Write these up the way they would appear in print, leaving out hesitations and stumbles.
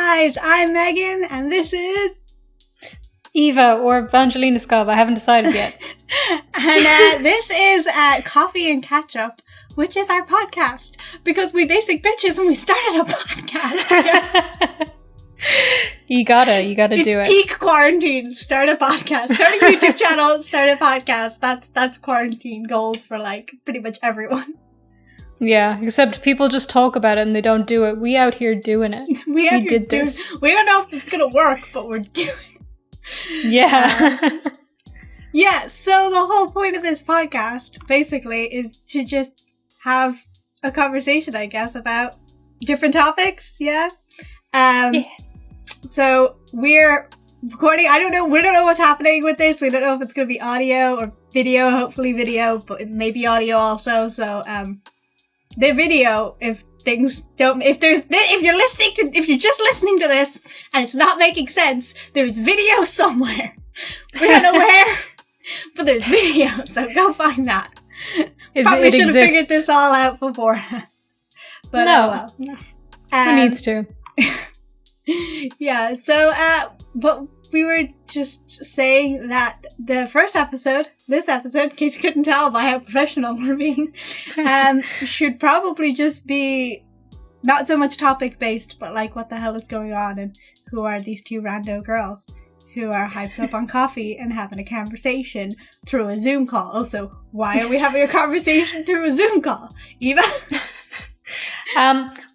guys, I'm Megan, and this is... Eva, or VangelinaSkov, I haven't decided yet. And this is Coffee and Ketchup, which is our podcast, because we basic bitches and we started a podcast. You gotta do it. It's peak quarantine. Start a podcast. Start a YouTube channel, start a podcast. That's quarantine goals for like pretty much everyone. Yeah, except people just talk about it and they don't do it. We out here doing it. We did this. We don't know if it's gonna work, but we're doing it. Yeah. Yeah, so the whole point of this podcast, basically, is to just have a conversation, I guess, about different topics, yeah? So we're recording, we don't know what's happening with this, we don't know if it's going to be audio or video, hopefully video, but it may be audio also, so, the video, if you're just listening to this and it's not making sense, there's video somewhere. We don't know where, but there's video, so go find that. Probably should have figured this all out beforehand. But no. Who needs to? Yeah, so, but we were just saying that the first episode, this episode, in case you couldn't tell by how professional we're being, should probably just be not so much topic-based, but like what the hell is going on and who are these two rando girls who are hyped up on coffee and having a conversation through a Zoom call. Also, why are we having a conversation through a Zoom call? Eva?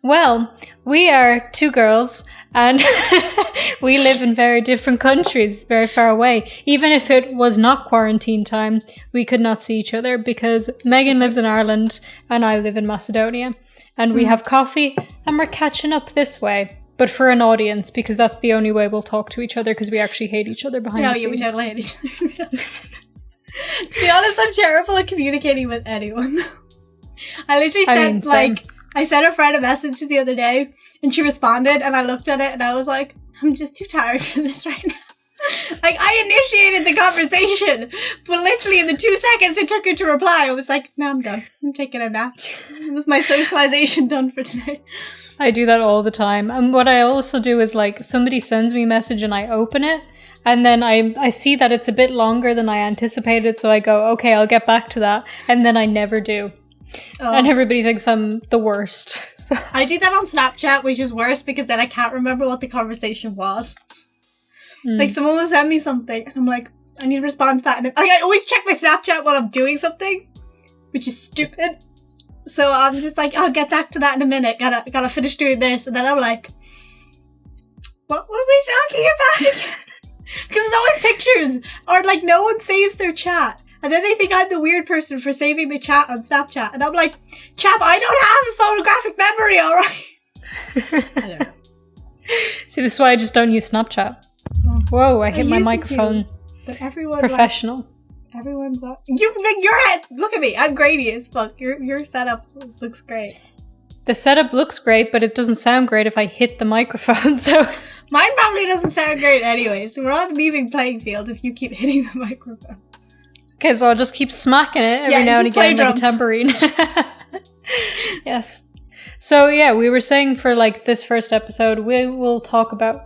Well, we are two girls and we live in very different countries, very far away. Even if it was not quarantine time, we could not see each other because Megan lives in Ireland and I live in Macedonia. And we have coffee and we're catching up this way. But for an audience, because that's the only way we'll talk to each other, because we actually hate each other behind the scenes. Yeah, we totally hate each other. To be honest, I'm terrible at communicating with anyone. I literally said, I sent a friend a message the other day, and she responded, and I looked at it, and I was like, I'm just too tired for this right now. Like, I initiated the conversation, but literally in the 2 seconds it took her to reply, I was like, no, I'm done. I'm taking a nap. It was my socialization done for today. I do that all the time. And what I also do is, like, somebody sends me a message and I open it, and then I see that it's a bit longer than I anticipated, so I go, okay, I'll get back to that, and then I never do. Oh. And everybody thinks I'm the worst. So. I do that on Snapchat, which is worse because then I can't remember what the conversation was. Like, someone will send me something, and I'm like, I need to respond to that. And I always check my Snapchat while I'm doing something, which is stupid. So I'm just like, I'll get back to that in a minute. Gotta finish doing this. And then I'm like, what were we talking about again? Because it's always pictures, or like no one saves their chat. And then they think I'm the weird person for saving the chat on Snapchat. And I'm like, chap, I don't have a photographic memory, alright? I don't know. See, this is why I just don't use Snapchat. Whoa, I hit my microphone. But everyone, professional. Like, everyone's your head. Look at me. I'm grainy as fuck. Your setup looks great. The setup looks great, but it doesn't sound great if I hit the microphone. So mine probably doesn't sound great anyway. So we're on an even playing field if you keep hitting the microphone. Okay, so I'll just keep smacking it every now and again like a tambourine. Yes. So yeah, we were saying for like this first episode, we'll talk about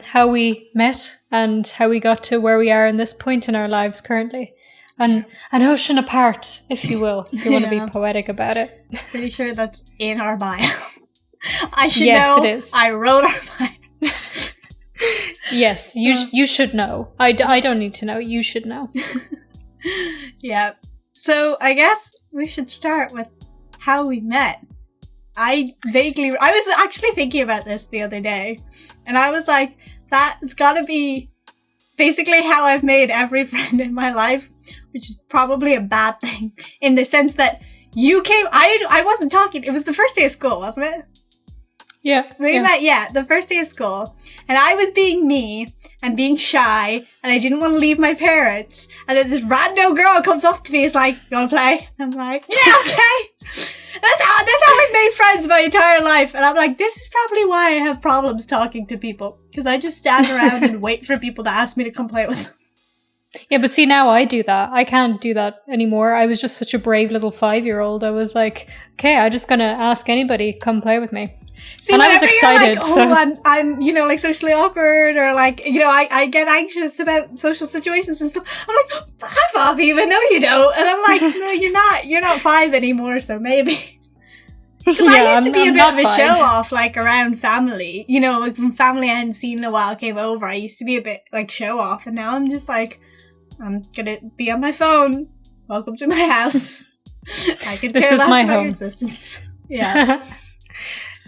how we met and how we got to where we are in this point in our lives currently. An ocean apart, if you will, if you want to be poetic about it. Pretty sure that's in our bio. I should know. Yes, it is. I wrote our bio. Yes, you should know. I don't need to know. You should know. Yeah. So I guess we should start with how we met. I was actually thinking about this the other day, and I was like, that's gotta be basically how I've made every friend in my life, which is probably a bad thing, in the sense that you came, I wasn't talking, it was the first day of school, wasn't it? Yeah. We met, the first day of school, and I was being me, and being shy, and I didn't want to leave my parents, and then this rando girl comes up to me, is like, you wanna play? And I'm like, yeah, okay! That's how I've made friends my entire life. And I'm like, this is probably why I have problems talking to people. Because I just stand around and wait for people to ask me to come play with them. Yeah, but see, now I do that. I can't do that anymore. I was just such a brave little 5-year-old. I was like, okay, I'm just going to ask anybody, come play with me. See, and I was excited. Like, oh, I'm, you know, like socially awkward, or like, you know, I get anxious about social situations and stuff. I'm like, F off, even. No, you don't. And I'm like, no, you're not. You're not 5 anymore, so maybe. Because I used to be a bit of a show-off, like, around family. You know, like, when family I hadn't seen in a while came over, I used to be a bit, like, show-off. And now I'm just like, I'm gonna be on my phone. Welcome to my house. I could care less about your existence. Yeah.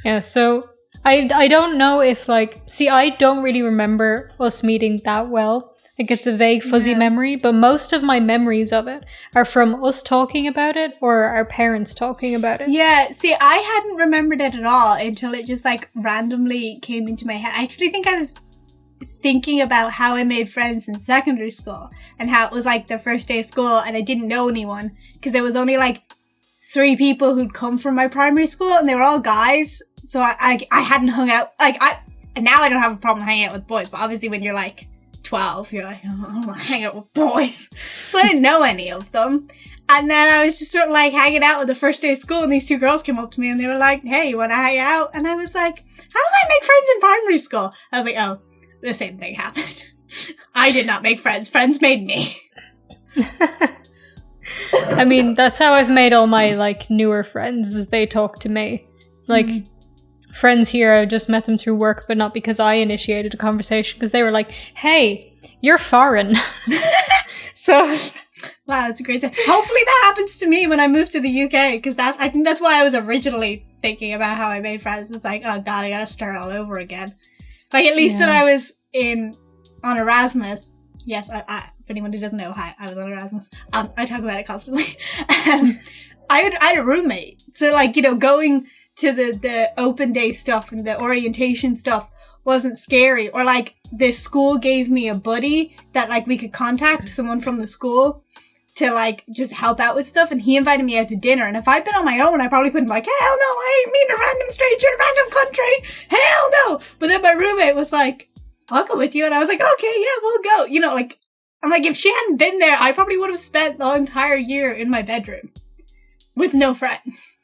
Yeah, so I don't know if, like, see, I don't really remember us meeting that well. Like, it's a vague, fuzzy memory, but most of my memories of it are from us talking about it or our parents talking about it. Yeah, see, I hadn't remembered it at all until it just, like, randomly came into my head. I actually think I was thinking about how I made friends in secondary school and how it was, like, the first day of school and I didn't know anyone because there was only, like, 3 people who'd come from my primary school and they were all guys. So I hadn't hung out, like, now I don't have a problem hanging out with boys, but obviously when you're, like, 12, you're like, oh, I don't want to hang out with boys. So I didn't know any of them. And then I was just sort of, like, hanging out with the first day of school, and these 2 girls came up to me and they were like, hey, you want to hang out? And I was like, how did I make friends in primary school? I was like, oh, the same thing happened. I did not make friends. Friends made me. I mean, that's how I've made all my, like, newer friends, is they talk to me. Like, friends here, I just met them through work, but not because I initiated a conversation, because they were like, hey, you're foreign. So, wow, that's a great thing. Hopefully that happens to me when I move to the UK, because I think that's why I was originally thinking about how I made friends. It's like, oh god, I gotta start all over again. Like, at least when I was on Erasmus, yes, I if anyone who doesn't know, hi, I was on Erasmus. I talk about it constantly. I had a roommate, so, like, you know, going to the open day stuff and the orientation stuff wasn't scary. Or, like, the school gave me a buddy that, like, we could contact someone from the school to, like, just help out with stuff, and he invited me out to dinner. And if I'd been on my own, I probably wouldn't be like, hell no, I ain't meeting a random stranger in a random country. Hell no. But then my roommate was like, I'll go with you. And I was like, okay, yeah, we'll go. You know, like, I'm like, if she hadn't been there, I probably would have spent the entire year in my bedroom with no friends.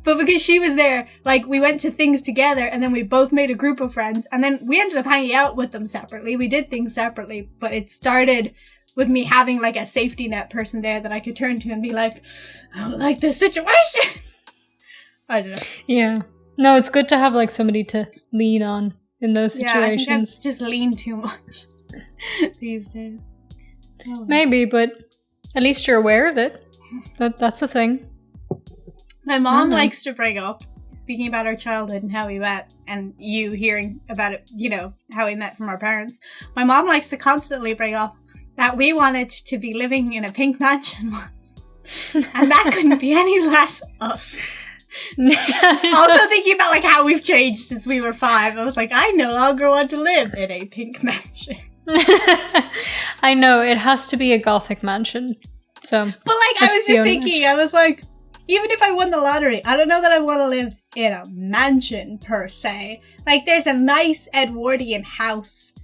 But because she was there, like, we went to things together, and then we both made a group of friends, and then we ended up hanging out with them separately. We did things separately, but it started with me having, like, a safety net person there that I could turn to and be like, I don't like this situation. I don't know. Yeah. No, it's good to have, like, somebody to lean on in those situations. Yeah, I think I just lean too much these days. Oh. Maybe, but at least you're aware of it. That's the thing. My mom likes to bring up, speaking about our childhood and how we met, and you hearing about it, you know, how we met from our parents. My mom likes to constantly bring up that we wanted to be living in a pink mansion once. And that couldn't be any less us. Also thinking about, like, how we've changed since we were 5. I was like, I no longer want to live in a pink mansion. I know, it has to be a gothic mansion. So, but, like, I was just thinking, I was like, even if I won the lottery, I don't know that I want to live in a mansion, per se. Like, there's a nice Edwardian house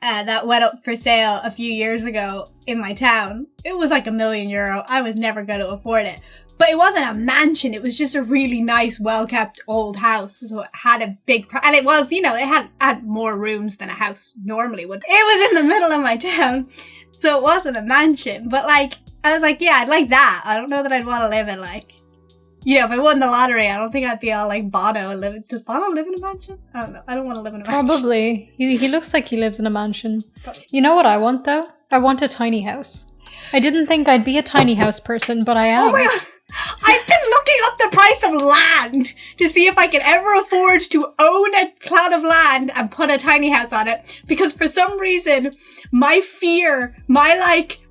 that went up for sale a few years ago in my town. It was like €1 million. I was never going to afford it. But it wasn't a mansion. It was just a really nice, well-kept old house. So it had a big... and it was, you know, it had more rooms than a house normally would. It was in the middle of my town. So it wasn't a mansion. But, like, I was like, yeah, I'd like that. I don't know that I'd want to live in, like... You know, if I won the lottery, I don't think I'd be all like Bono and live. Does Bono live in a mansion? I don't know. I don't want to live in a mansion. Probably. He looks like he lives in a mansion. You know what I want, though? I want a tiny house. I didn't think I'd be a tiny house person, but I am. Oh my god! I've been looking up the price of land to see if I can ever afford to own a plot of land and put a tiny house on it. Because for some reason, my fear,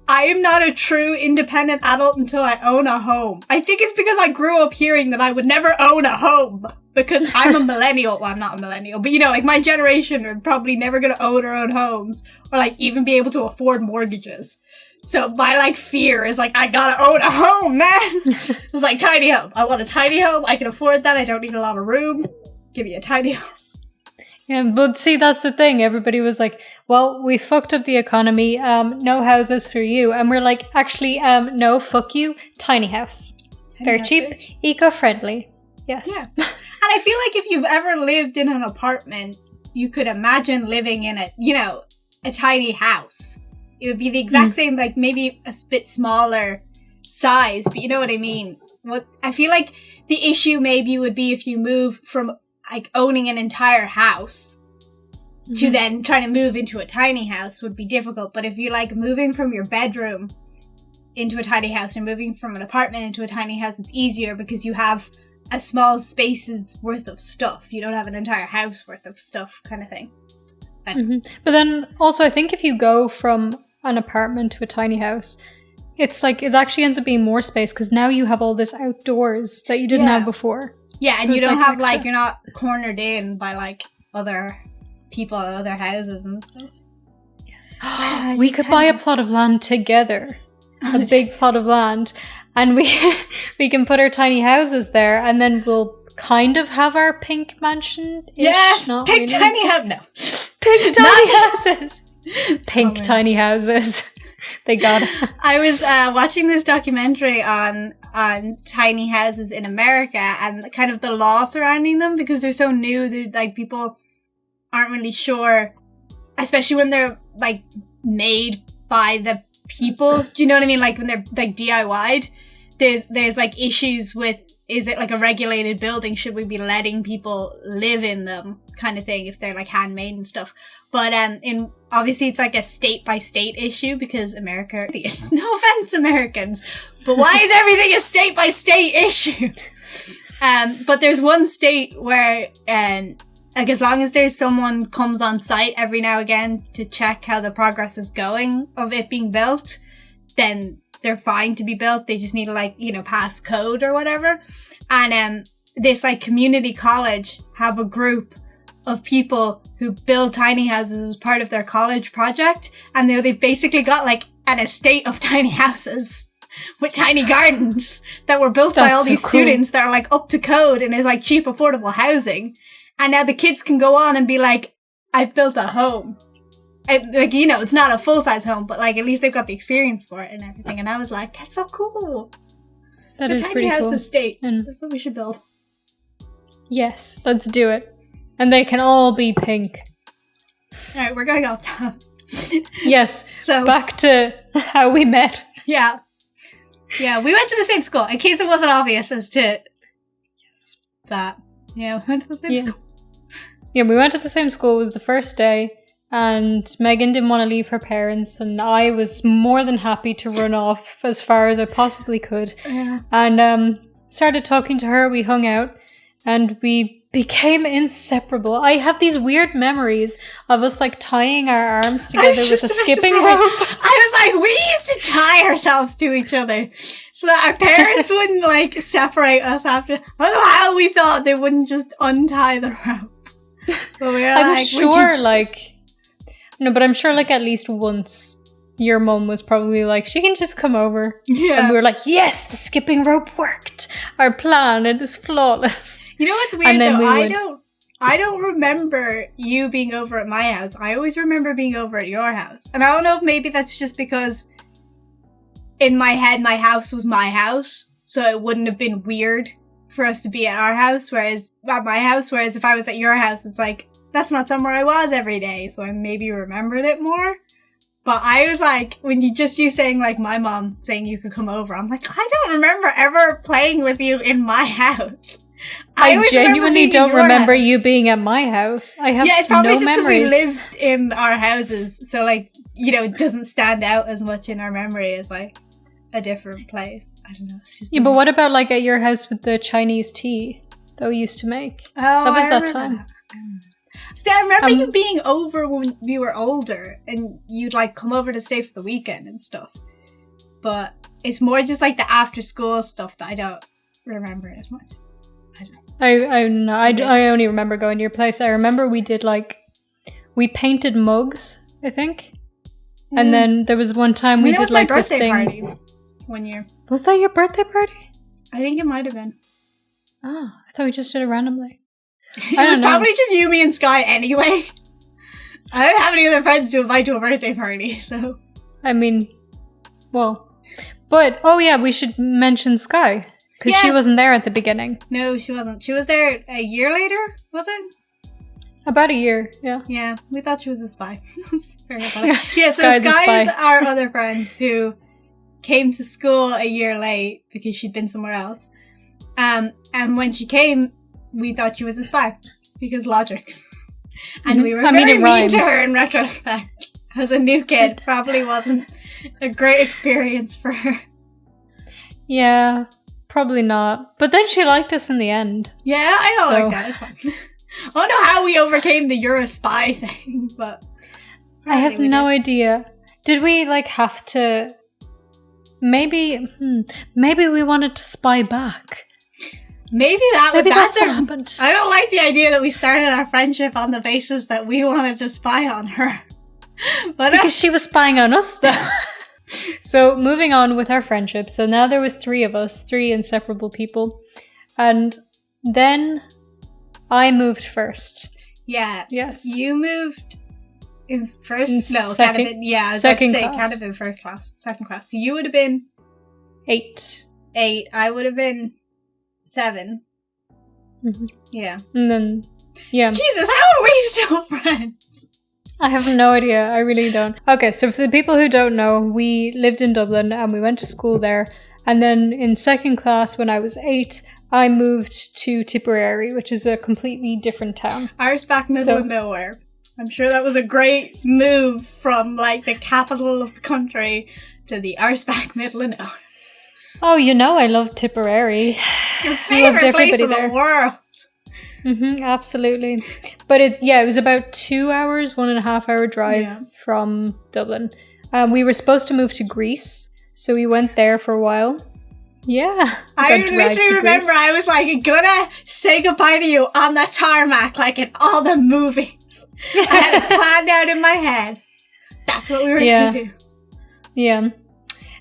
I am not a true independent adult until I own a home. I think it's because I grew up hearing that I would never own a home because I'm a millennial. Well, I'm not a millennial, but, you know, like, my generation are probably never going to own our own homes or, like, even be able to afford mortgages. So my, like, fear is, like, I gotta own a home, man. It's like, tiny home. I want a tiny home. I can afford that. I don't need a lot of room. Give me a tiny house. Yeah, but see, that's the thing. Everybody was like, well, we fucked up the economy. No houses for you. And we're like, actually, no, fuck you. Tiny house. Very cheap, eco-friendly. Yes. Yeah. And I feel like if you've ever lived in an apartment, you could imagine living in a tiny house. It would be the exact same, like maybe a bit smaller size, but you know what I mean? What I feel like the issue maybe would be if you move from like owning an entire house to then trying to move into a tiny house would be difficult. But if you're like moving from your bedroom into a tiny house and moving from an apartment into a tiny house, it's easier because you have a small space's worth of stuff. You don't have an entire house worth of stuff kind of thing. But then also I think if you go from an apartment to a tiny house, it's like it actually ends up being more space because now you have all this outdoors that you didn't have before. Yeah, and so you don't like have extra. like, you're not cornered in by like other people and other houses and stuff. Yes. We could buy a plot of land together. A big plot of land. And we can put our tiny houses there and then we'll kind of have our pink mansion. Yes! Not Pink really. tiny house. No. Pink tiny houses. Pink tiny houses. They got it. I was watching this documentary on tiny houses in America and kind of the law surrounding them because they're so new. They're like, people aren't really sure, especially when they're like made by the people. Do you know what I mean? Like when they're like DIY'd, there's like issues with, is it like a regulated building? Should we be letting people live in them kind of thing if they're like handmade and stuff? But in obviously it's like a state by state issue because America is, no offense Americans, but why is everything a state by state issue? But there's one state where like as long as there's someone comes on site every now and again to check how the progress is going of it being built, then they're fine to be built. They just need to like, you know, pass code or whatever. And this like community college have a group of people who build tiny houses as part of their college project. And they basically got like an estate of tiny houses with tiny gardens that were built by all these students that are like up to code and is like cheap, affordable housing. And now the kids can go on and be like, I've built a home. Like, you know, it's not a full-size home, but like at least they've got the experience for it and everything. And I was like, that's so cool. That is pretty cool. Tiny house estate. That's what we should build. Yes, let's do it. And they can all be pink. Alright, we're going off topic. Yes, so back to how we met. Yeah. Yeah, we went to the same school, in case it wasn't obvious as to that. Yeah, we went to the same school. Yeah, we went to the same school. It was the first day. And Megan didn't want to leave her parents, and I was more than happy to run off as far as I possibly could. Yeah. And started talking to her. We hung out, and we became inseparable. I have these weird memories of us like tying our arms together with a skipping rope. I was like, we used to tie ourselves to each other so that our parents wouldn't like separate us after. I don't know how we thought they wouldn't just untie the rope. But we were I'm sure like. No, but I'm sure like at least once your mum was probably like, she can just come over. Yeah. And we were like, yes, the skipping rope worked. Our plan, it is flawless. You know what's weird though? I don't remember you being over at my house. I always remember being over at your house. And I don't know if maybe that's just because in my head, my house was my house. So it wouldn't have been weird for us to be at our house, whereas at my house, whereas if I was at your house, it's like, that's not somewhere I was every day, so I maybe remembered it more. But I was like, when you saying like my mom saying you could come over, I'm like, I don't remember ever playing with you in my house. I genuinely don't remember you being at my house. I have it's probably just because we lived in our houses, so like, you know, it doesn't stand out as much in our memory as like a different place. I don't know. Yeah, but what about like at your house with the Chinese tea that we used to make? Oh, that was that time. See, I remember you being over when we were older and you'd like come over to stay for the weekend and stuff. But it's more just like the after school stuff that I don't remember as much. I don't know. I only remember going to your place. I remember we did like, we painted mugs, I think. And then there was one time we did like this thing. That was my birthday party 1 year. Was that your birthday party? I think it might have been. Oh, I thought we just did it randomly. It was probably just you, me, and Sky anyway. I don't have any other friends to invite to a birthday party, so. I mean, well. But, oh yeah, we should mention Sky. Because she wasn't there at the beginning. No, she wasn't. She was there a year later, was it? About a year, yeah. Yeah, we thought she was a spy. Yeah, so Sky is our other friend who came to school a year late because she'd been somewhere else. And when she came, we thought she was a spy because logic. And we were very mean to her in retrospect. As a new kid, probably wasn't a great experience for her. Yeah, probably not. But then she liked us in the end. Yeah, I don't like that. It's fine. I don't know how we overcame the you're a spy thing, but I have no idea. Did we have to? Maybe we wanted to spy back. Maybe that's what happened. I don't like the idea that we started our friendship on the basis that we wanted to spy on her. But because she was spying on us, though. So moving on with our friendship. So now there was 3 of us, 3 inseparable people, and then I moved first. Yeah. Yes. You moved in first. Second, kind of. Yeah, I was second about to say class. kind of in first class, second class. So you would have been 8. 8. I would have been 7. Mm-hmm. Yeah. And then, yeah. Jesus, how are we still friends? I have no idea. I really don't. Okay, so for the people who don't know, we lived in Dublin and we went to school there. And then in second class, when I was 8, I moved to Tipperary, which is a completely different town. Ours back middle of nowhere. I'm sure that was a great move from the capital of the country to the arseback middle of nowhere. Oh, I love Tipperary. It's your favorite place in the world. Absolutely. But it was about 2 hours, 1.5 hour drive from Dublin. We were supposed to move to Greece, so we went there for a while. Yeah. I literally remember I was gonna say goodbye to you on the tarmac, like in all the movies. I had it planned out in my head. That's what we were gonna do. Yeah.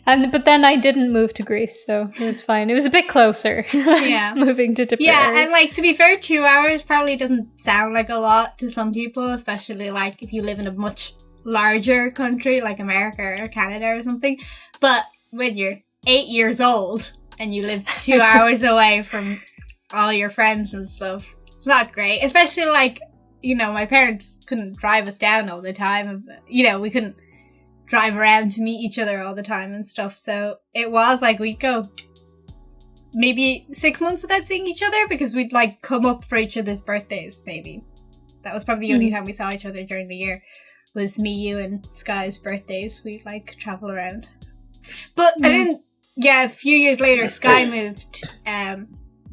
But then I didn't move to Greece, so it was fine. It was a bit closer. Yeah. Moving to Tipperary. Yeah, and to be fair, 2 hours probably doesn't sound like a lot to some people, especially if you live in a much larger country like America or Canada or something. But when you're 8 years old and you live 2 hours away from all your friends and stuff, it's not great. Especially my parents couldn't drive us down all the time. We couldn't drive around to meet each other all the time and stuff. So it was we'd go maybe 6 months without seeing each other because we'd come up for each other's birthdays, maybe. That was probably the only time we saw each other during the year, was me, you, and Sky's birthdays. We'd travel around. But a few years later, Sky moved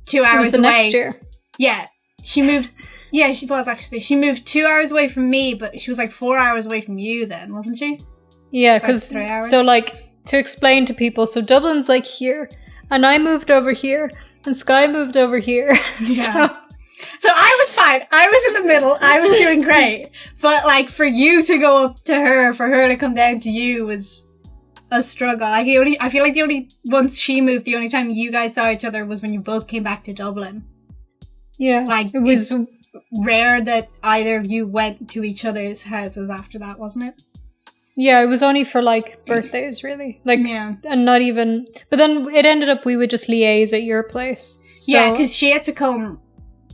2 hours away. Next year. Yeah. She moved. Yeah, she was actually. She moved 2 hours away from me, but she was 4 hours away from you then, wasn't she? Yeah, because, to explain to people, so Dublin's here, and I moved over here, and Sky moved over here. Yeah. So I was fine. I was in the middle. I was doing great. But, for you to go up to her, for her to come down to you was a struggle. I feel the only, once she moved, the only time you guys saw each other was when you both came back to Dublin. Yeah. It was rare that either of you went to each other's houses after that, wasn't it? Yeah, it was only for birthdays, really. And not even. But then it ended up we would just liaise at your place. So. Yeah, because she had to come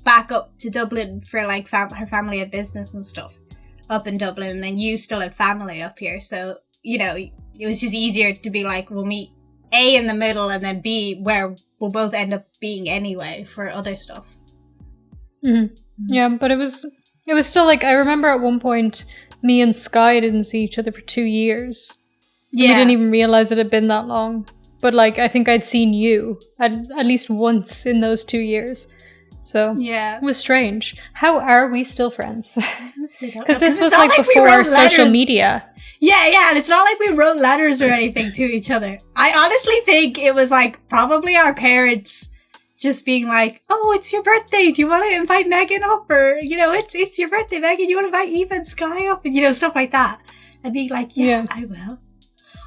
back up to Dublin for her family had business and stuff up in Dublin, and then you still had family up here. So it was just easier to be we'll meet A in the middle and then B where we'll both end up being anyway for other stuff. Mm-hmm. Yeah, but it was still I remember at one point. Me and Sky didn't see each other for 2 years. Yeah. We didn't even realize it had been that long. But I think I'd seen you at least once in those 2 years. So it was strange. How are we still friends? Because this was before social media. Yeah, and it's not we wrote letters or anything to each other. I honestly think it was probably our parents just being oh, it's your birthday. Do you want to invite Megan up? Or, it's your birthday, Megan. You want to invite Eva and Sky up? And, stuff like that. And being yeah, I will.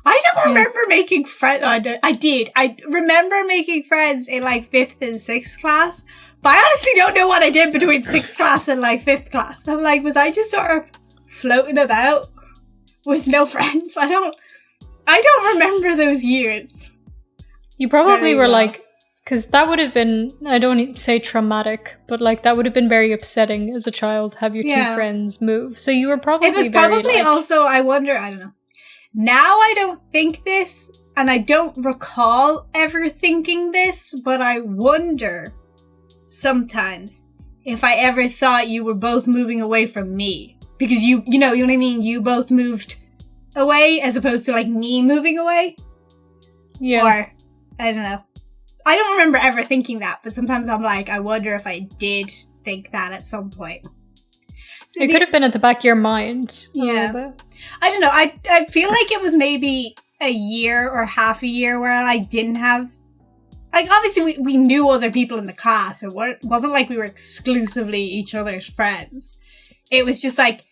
I don't remember making friends. I did. I remember making friends in like 5th and 6th class, but I honestly don't know what I did between 6th class and like 5th class. I'm like, was I just sort of floating about with no friends? I don't remember those years. You probably were like, because that would have been, I don't say traumatic, but like that would have been very upsetting as a child, have your two friends move. So you were probably It was probably also, I wonder, I don't know. Now I don't think this, and I don't recall ever thinking this, but I wonder sometimes if I ever thought you were both moving away from me. Because you know what I mean? You both moved away as opposed to like me moving away. Yeah. Or, I don't know. I don't remember ever thinking that, but sometimes I'm like, I wonder if I did think that at some point. So it could have been at the back of your mind. Yeah. I don't know. I feel like it was maybe a year or half a year where I didn't have... Like, obviously, we knew other people in the class. It wasn't like we were exclusively each other's friends. It was just like,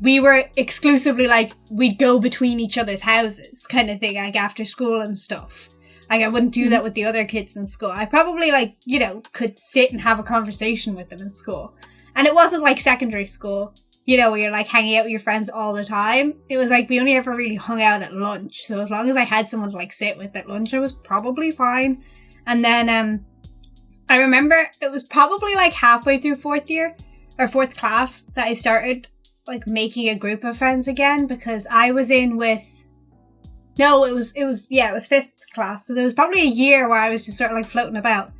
we were exclusively like, we'd go between each other's houses kind of thing, like after school and stuff. Like, I wouldn't do that with the other kids in school. I probably, like, you know, could sit and have a conversation with them in school. And it wasn't like secondary school, you know, where you're like hanging out with your friends all the time. It was like we only ever really hung out at lunch. So as long as I had someone to like sit with at lunch, I was probably fine. And then I remember it was probably like halfway through 4th year or 4th class that I started like making a group of friends again, because I was in with... No, it was 5th class. So there was probably a year where I was just sort of like floating about.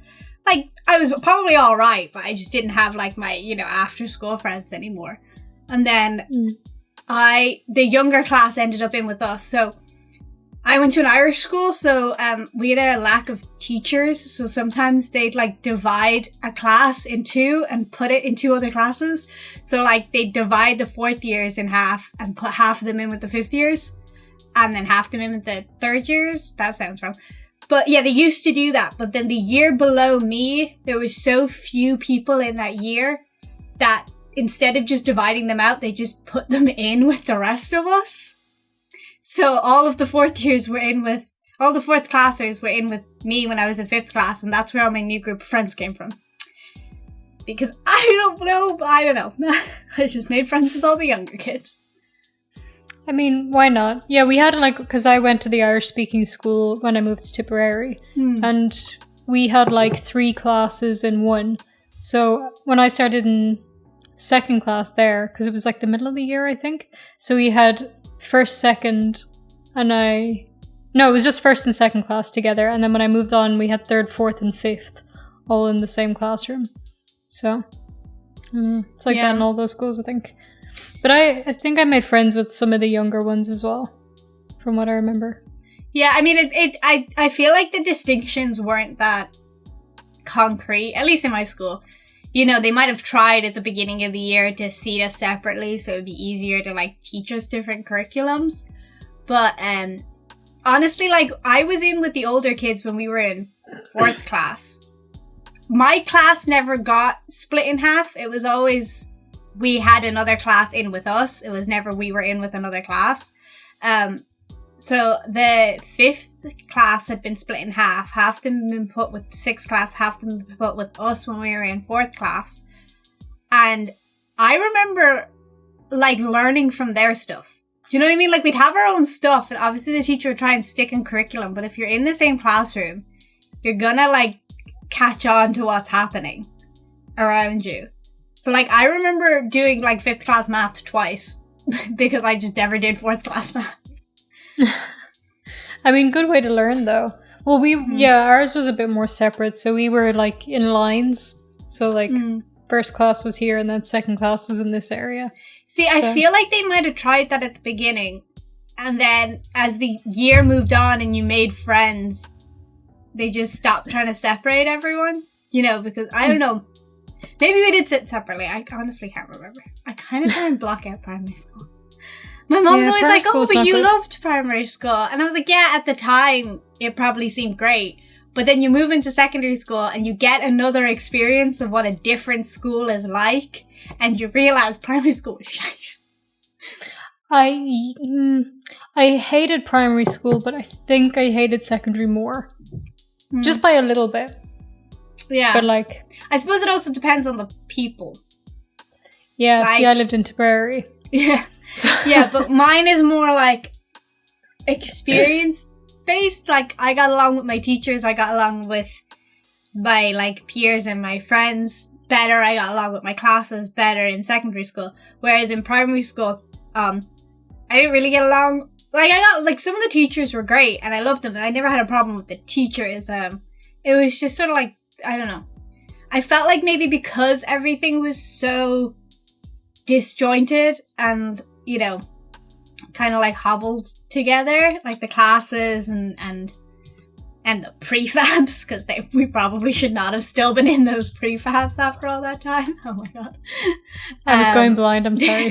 Like, I was probably all right, but I just didn't have like my, you know, after school friends anymore. And then the younger class ended up in with us. So I went to an Irish school, so we had a lack of teachers. So sometimes they'd like divide a class in two and put it in 2 other classes. So like they'd divide the 4th years in half and put half of them in with the 5th years. And then half them in with the 3rd years. That sounds wrong. But yeah, they used to do that. But then the year below me, there was so few people in that year that instead of just dividing them out, they just put them in with the rest of us. So all of the 4th years were in with, all the 4th classers were in with me when I was in 5th class. And that's where all my new group of friends came from. Because I don't know. I just made friends with all the younger kids. I mean, why not? Yeah, we had like, because I went to the Irish speaking school when I moved to Tipperary, and we had like 3 classes in one. So when I started in 2nd class there, because it was like the middle of the year, I think. So we had 1st, 2nd, no, it was just 1st and 2nd class together. And then when I moved on, we had 3rd, 4th, and 5th all in the same classroom. So it's like that in all those schools, I think. But I think I made friends with some of the younger ones as well, from what I remember. Yeah, I mean, I feel like the distinctions weren't that concrete, at least in my school. You know, they might have tried at the beginning of the year to seat us separately, so it'd be easier to, like, teach us different curriculums. But, honestly, like, I was in with the older kids when we were in 4th class. My class never got split in half. It was always... we had another class in with us. It was never we were in with another class. So the 5th class had been split in half. Half them had been put with the 6th class, half them had been put with us when we were in 4th class. And I remember, like, learning from their stuff. Do you know what I mean? Like, we'd have our own stuff, and obviously the teacher would try and stick in curriculum, but if you're in the same classroom, you're gonna, like, catch on to what's happening around you. So, like, I remember doing, like, 5th class math twice because I just never did 4th class math. I mean, good way to learn, though. Well, ours was a bit more separate. So we were, like, in lines. So, like, 1st class was here and then 2nd class was in this area. See, I feel like they might have tried that at the beginning. And then as the year moved on and you made friends, they just stopped trying to separate everyone. You know, because, I don't know. Maybe we did sit separately. I honestly can't remember. I kind of try and block out primary school. My mom's always like, oh, but you loved primary school. And I was like, yeah, at the time, it probably seemed great. But then you move into secondary school and you get another experience of what a different school is like. And you realise primary school was shite. I hated primary school, but I think I hated secondary more. Just by a little bit. Yeah. But like... I suppose it also depends on the people. Yeah, like, see, I lived in Tipperary. Yeah. Yeah, but mine is more like experience-based. Like, I got along with my teachers. I got along with my, like, peers and my friends better. I got along with my classes better in secondary school. Whereas in primary school, I didn't really get along. Like, some of the teachers were great, and I loved them. I never had a problem with the teachers. It was just sort of like, I don't know. I felt like maybe because everything was so disjointed and, you know, kind of like hobbled together, like the classes and the prefabs, because we probably should not have still been in those prefabs after all that time. Oh my god. I was going blind, I'm sorry.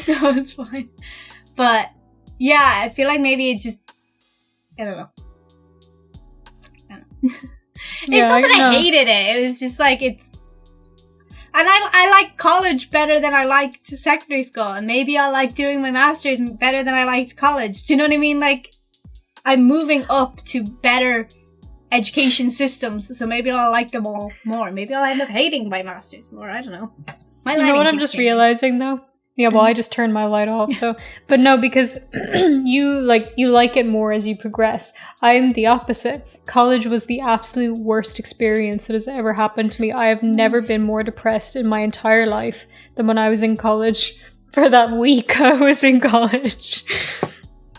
No, it's fine. But yeah, I feel like maybe it just, I don't know. It's not that I hated it. It was just like, and I like college better than I liked secondary school, and maybe I like doing my master's better than I liked college. Do you know what I mean? Like, I'm moving up to better education systems, so maybe I'll like them all more. Maybe I'll end up hating my master's more. I don't know. You know what I'm just realizing though? Yeah, well, I just turned my light off, so... But no, because you like it more as you progress. I'm the opposite. College was the absolute worst experience that has ever happened to me. I have never been more depressed in my entire life than when I was in college. For that week I was in college.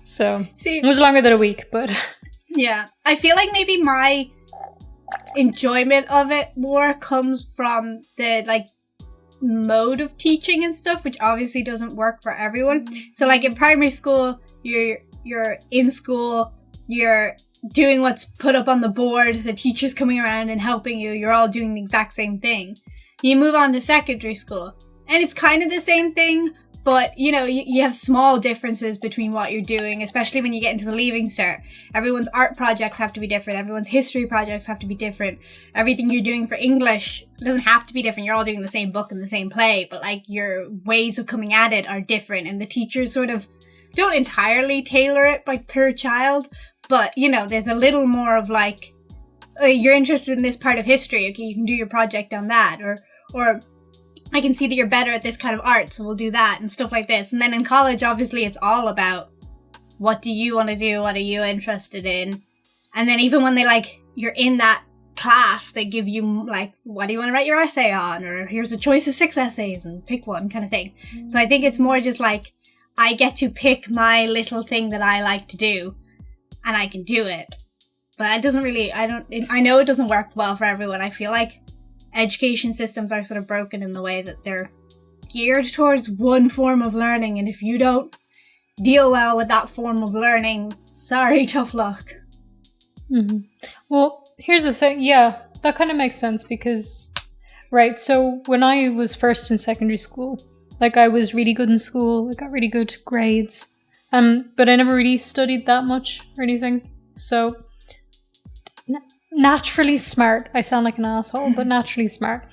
So, it was longer than a week, but... Yeah, I feel like maybe my enjoyment of it more comes from the, like, mode of teaching and stuff, which obviously doesn't work for everyone. So like in primary school, you're in school, you're doing what's put up on the board, the teacher's coming around and helping you, you're all doing the exact same thing. You move on to secondary school and it's kind of the same thing, but you know, you have small differences between what you're doing, especially when you get into the Leaving Cert. Everyone's art projects have to be different, everyone's history projects have to be different, everything you're doing for English doesn't have to be different. You're all doing the same book and the same play, but like your ways of coming at it are different, and the teachers sort of don't entirely tailor it like per child, but you know, there's a little more of like, oh, you're interested in this part of history, okay, you can do your project on that, or I can see that you're better at this kind of art, so we'll do that and stuff like this. And then in college, obviously, it's all about what do you want to do? What are you interested in? And then even when you're in that class, they give you like, what do you want to write your essay on? Or here's a choice of 6 essays and pick one kind of thing. So I think it's more just like, I get to pick my little thing that I like to do and I can do it. But it doesn't really, I know it doesn't work well for everyone. I feel like education systems are sort of broken in the way that they're geared towards one form of learning, and if you don't deal well with that form of learning, sorry, tough luck. Mm-hmm. Well, here's the thing. Yeah, that kind of makes sense because, right, so when I was first in secondary school, like I was really good in school, I got really good grades, but I never really studied that much or anything, so... naturally smart. I sound like an asshole, but naturally smart.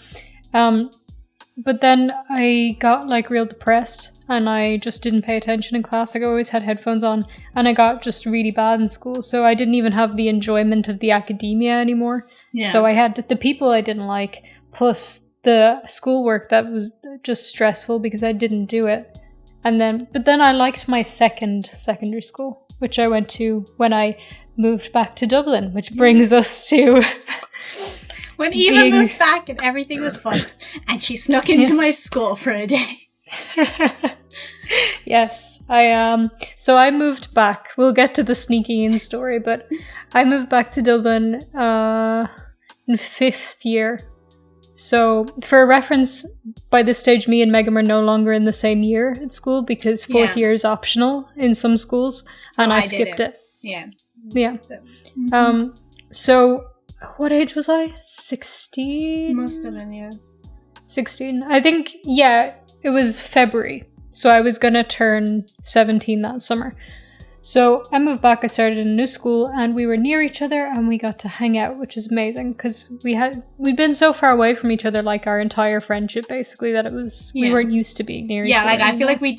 But then I got like real depressed and I just didn't pay attention in class. Like I always had headphones on and I got just really bad in school. So I didn't even have the enjoyment of the academia anymore. Yeah. So I had the people I didn't like, plus the schoolwork that was just stressful because I didn't do it. But then I liked my second secondary school, which I went to when I moved back to Dublin, which brings us to when Eva moved back and everything was fun and she snuck into my school for a day. Yes, so I moved back. We'll get to the sneaking in story, but I moved back to Dublin in 5th year. So for reference, by this stage me and Megan are no longer in the same year at school because 4th year is optional in some schools, so and I skipped it. Yeah. So what age was I? 16? Must have been, yeah. 16. I think, yeah, it was February. So I was gonna turn 17 that summer. So I moved back, I started in a new school, and we were near each other and we got to hang out, which was amazing because we'd been so far away from each other like our entire friendship basically that it was we weren't used to being near each other. Yeah, like I feel like we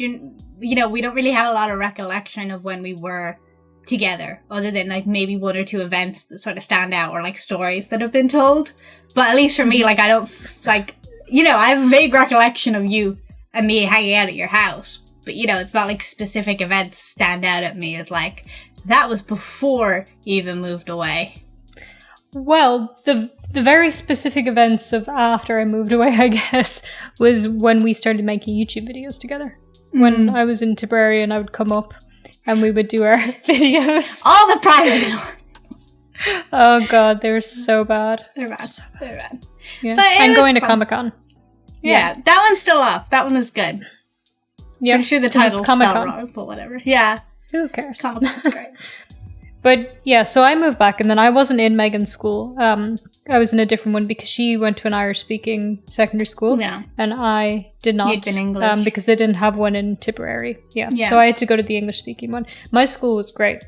you know, we don't really have a lot of recollection of when we were together, other than like maybe one or two events that sort of stand out, or like stories that have been told. But at least for me, like, I don't, like, you know, I have a vague recollection of you and me hanging out at your house. But, you know, it's not like specific events stand out at me as like, that was before you even moved away. Well, the very specific events of after I moved away, I guess, was when we started making YouTube videos together. When I was in Tipperary and I would come up and we would do our videos. All the private ones. Oh god, they were so bad. They're bad. They're bad. Yeah. I'm going to Comic-Con. Yeah, that one's still up. That one was good. Yeah, I'm sure the title's spelled wrong, but whatever. Yeah. Who cares? Comic-Con's great. But yeah, so I moved back and then I wasn't in Megan's school. I was in a different one because she went to an Irish-speaking secondary school. Yeah. And I did not. You'd been English. Because they didn't have one in Tipperary. Yeah. Yeah. So I had to go to the English-speaking one. My school was great.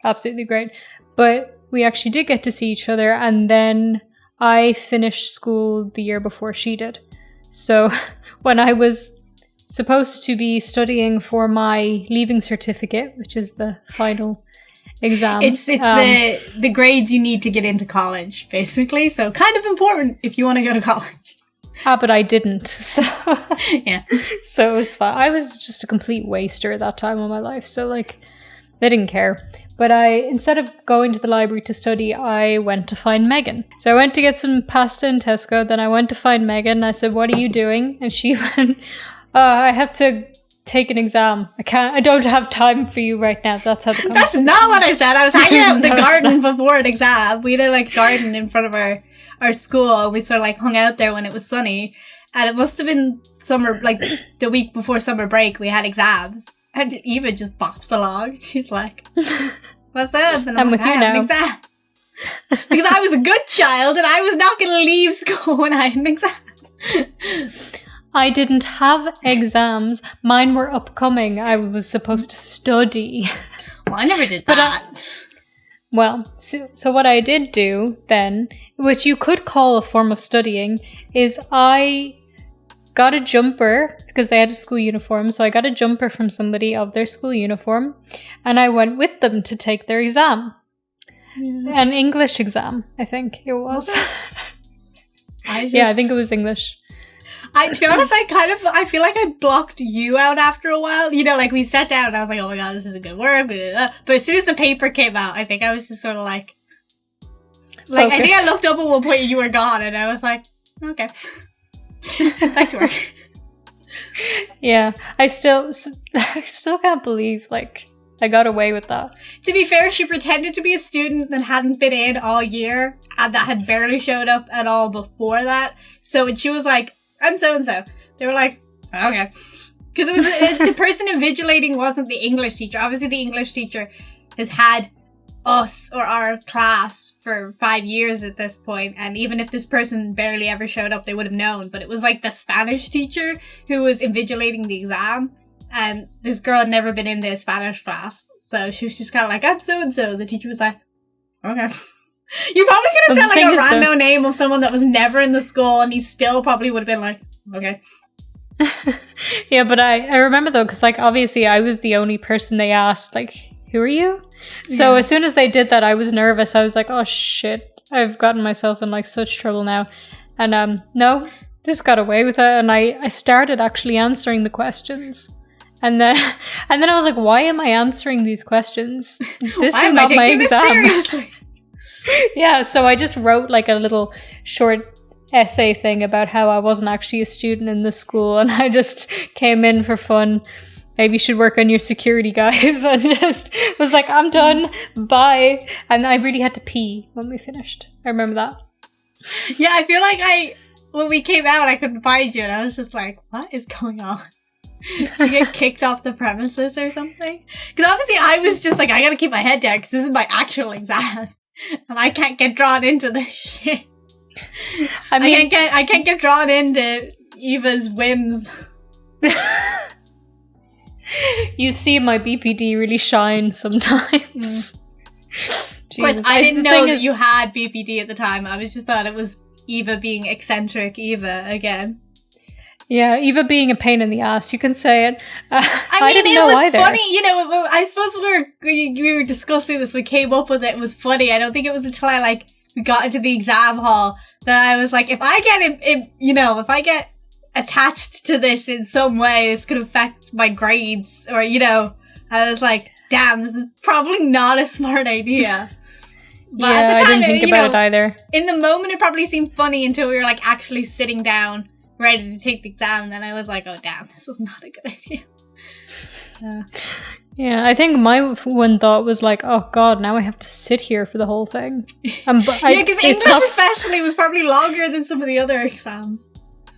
Absolutely great. But we actually did get to see each other, and then I finished school the year before she did. So when I was supposed to be studying for my leaving certificate, which is the final exam. It's the grades you need to get into college, basically. So kind of important if you want to go to college. But I didn't. So yeah. So it was fine. I was just a complete waster at that time of my life. So like, they didn't care. But instead of going to the library to study, I went to find Megan. So I went to get some pasta in Tesco. Then I went to find Megan. I said, "What are you doing?" And she went, "I have to take an exam. I don't have time for you right now." That's how the That's not what I said. I was hanging out in the garden before an exam. We had like a garden in front of our school, and we sort of like hung out there when it was sunny. And it must have been summer, like the week before summer break, we had exams. And Eva just bops along. She's like, "What's up?" And I'm like, with you now. An exam. Because I was a good child and I was not going to leave school when I had an exam. I didn't have exams. Mine were upcoming. I was supposed to study. Well, I never did that. So what I did do then, which you could call a form of studying, is I got a jumper because they had a school uniform. So I got a jumper from somebody of their school uniform, and I went with them to take their exam. Yeah. An English exam, I think it was. I think it was English. To be honest, I feel like I blocked you out after a while. You know, like we sat down and I was like, "Oh my god, this isn't good work." But as soon as the paper came out, I think I was just sort of like I think I looked up at one point and you were gone, and I was like, "Okay, back to work." Yeah, I still can't believe like I got away with that. To be fair, she pretended to be a student that hadn't been in all year and that had barely showed up at all before that. So when she was like, "I'm so-and-so," they were like, "Okay." Because it was the person invigilating wasn't the English teacher. Obviously, the English teacher has had us or our class for 5 years at this point, and even if this person barely ever showed up, they would have known. But it was like the Spanish teacher who was invigilating the exam, and this girl had never been in the Spanish class, so she was just kind of like, "I'm so-and-so." The teacher was like, "Okay." You probably could have said like a random name of someone that was never in the school, and he still probably would have been like, "Okay." Yeah, but I remember though, because like obviously I was the only person they asked, like, "Who are you?" So as soon as they did that, I was nervous. I was like, "Oh shit, I've gotten myself in like such trouble now." And no, just got away with it, and I started actually answering the questions. And then I was like, "Why am I answering these questions? This is not my exam." Yeah, so I just wrote like a little short essay thing about how I wasn't actually a student in the school, and I just came in for fun. Maybe you should work on your security, guys. And just was like, "I'm done, bye." And I really had to pee when we finished. I remember that. Yeah, I feel like when we came out, I couldn't find you, and I was just like, "What is going on?" Did you get kicked off the premises or something? Because obviously I was just like, I gotta keep my head down because this is my actual exam. And I can't get drawn into this shit. I mean, I can't get drawn into Eva's whims. You see my BPD really shine sometimes. Of course, I didn't know that you had BPD at the time. I was just thought it was Eva being eccentric Eva again. Yeah, Eva being a pain in the ass, you can say it. I mean, didn't it know was either. funny, you know, I suppose we were discussing this, we came up with it, it was funny. I don't think it was until we got into the exam hall that I was like, if I get attached to this in some way, it's going to affect my grades, or, I was like, damn, this is probably not a smart idea. But at the time, I didn't think about it either. In the moment, it probably seemed funny until we were like actually sitting down, ready to take the exam. And then I was like, oh damn, this was not a good idea. Yeah, I think my one thought was like, oh god, now I have to sit here for the whole thing. Because English especially was probably longer than some of the other exams.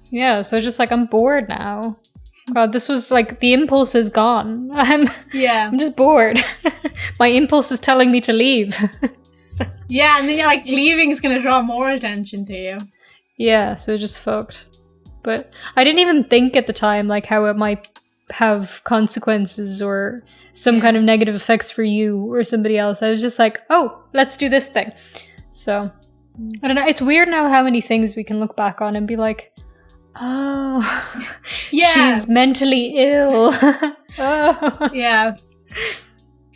Yeah, so just like, I'm bored now. God, this was like, the impulse is gone. I'm just bored. My impulse is telling me to leave. Yeah, and then you're like, leaving is going to draw more attention to you. Yeah, so just fucked. But I didn't even think at the time, like, how it might have consequences or some kind of negative effects for you or somebody else. I was just like, oh, let's do this thing. So, I don't know. It's weird now how many things we can look back on and be like, oh, she's mentally ill. Oh. Yeah.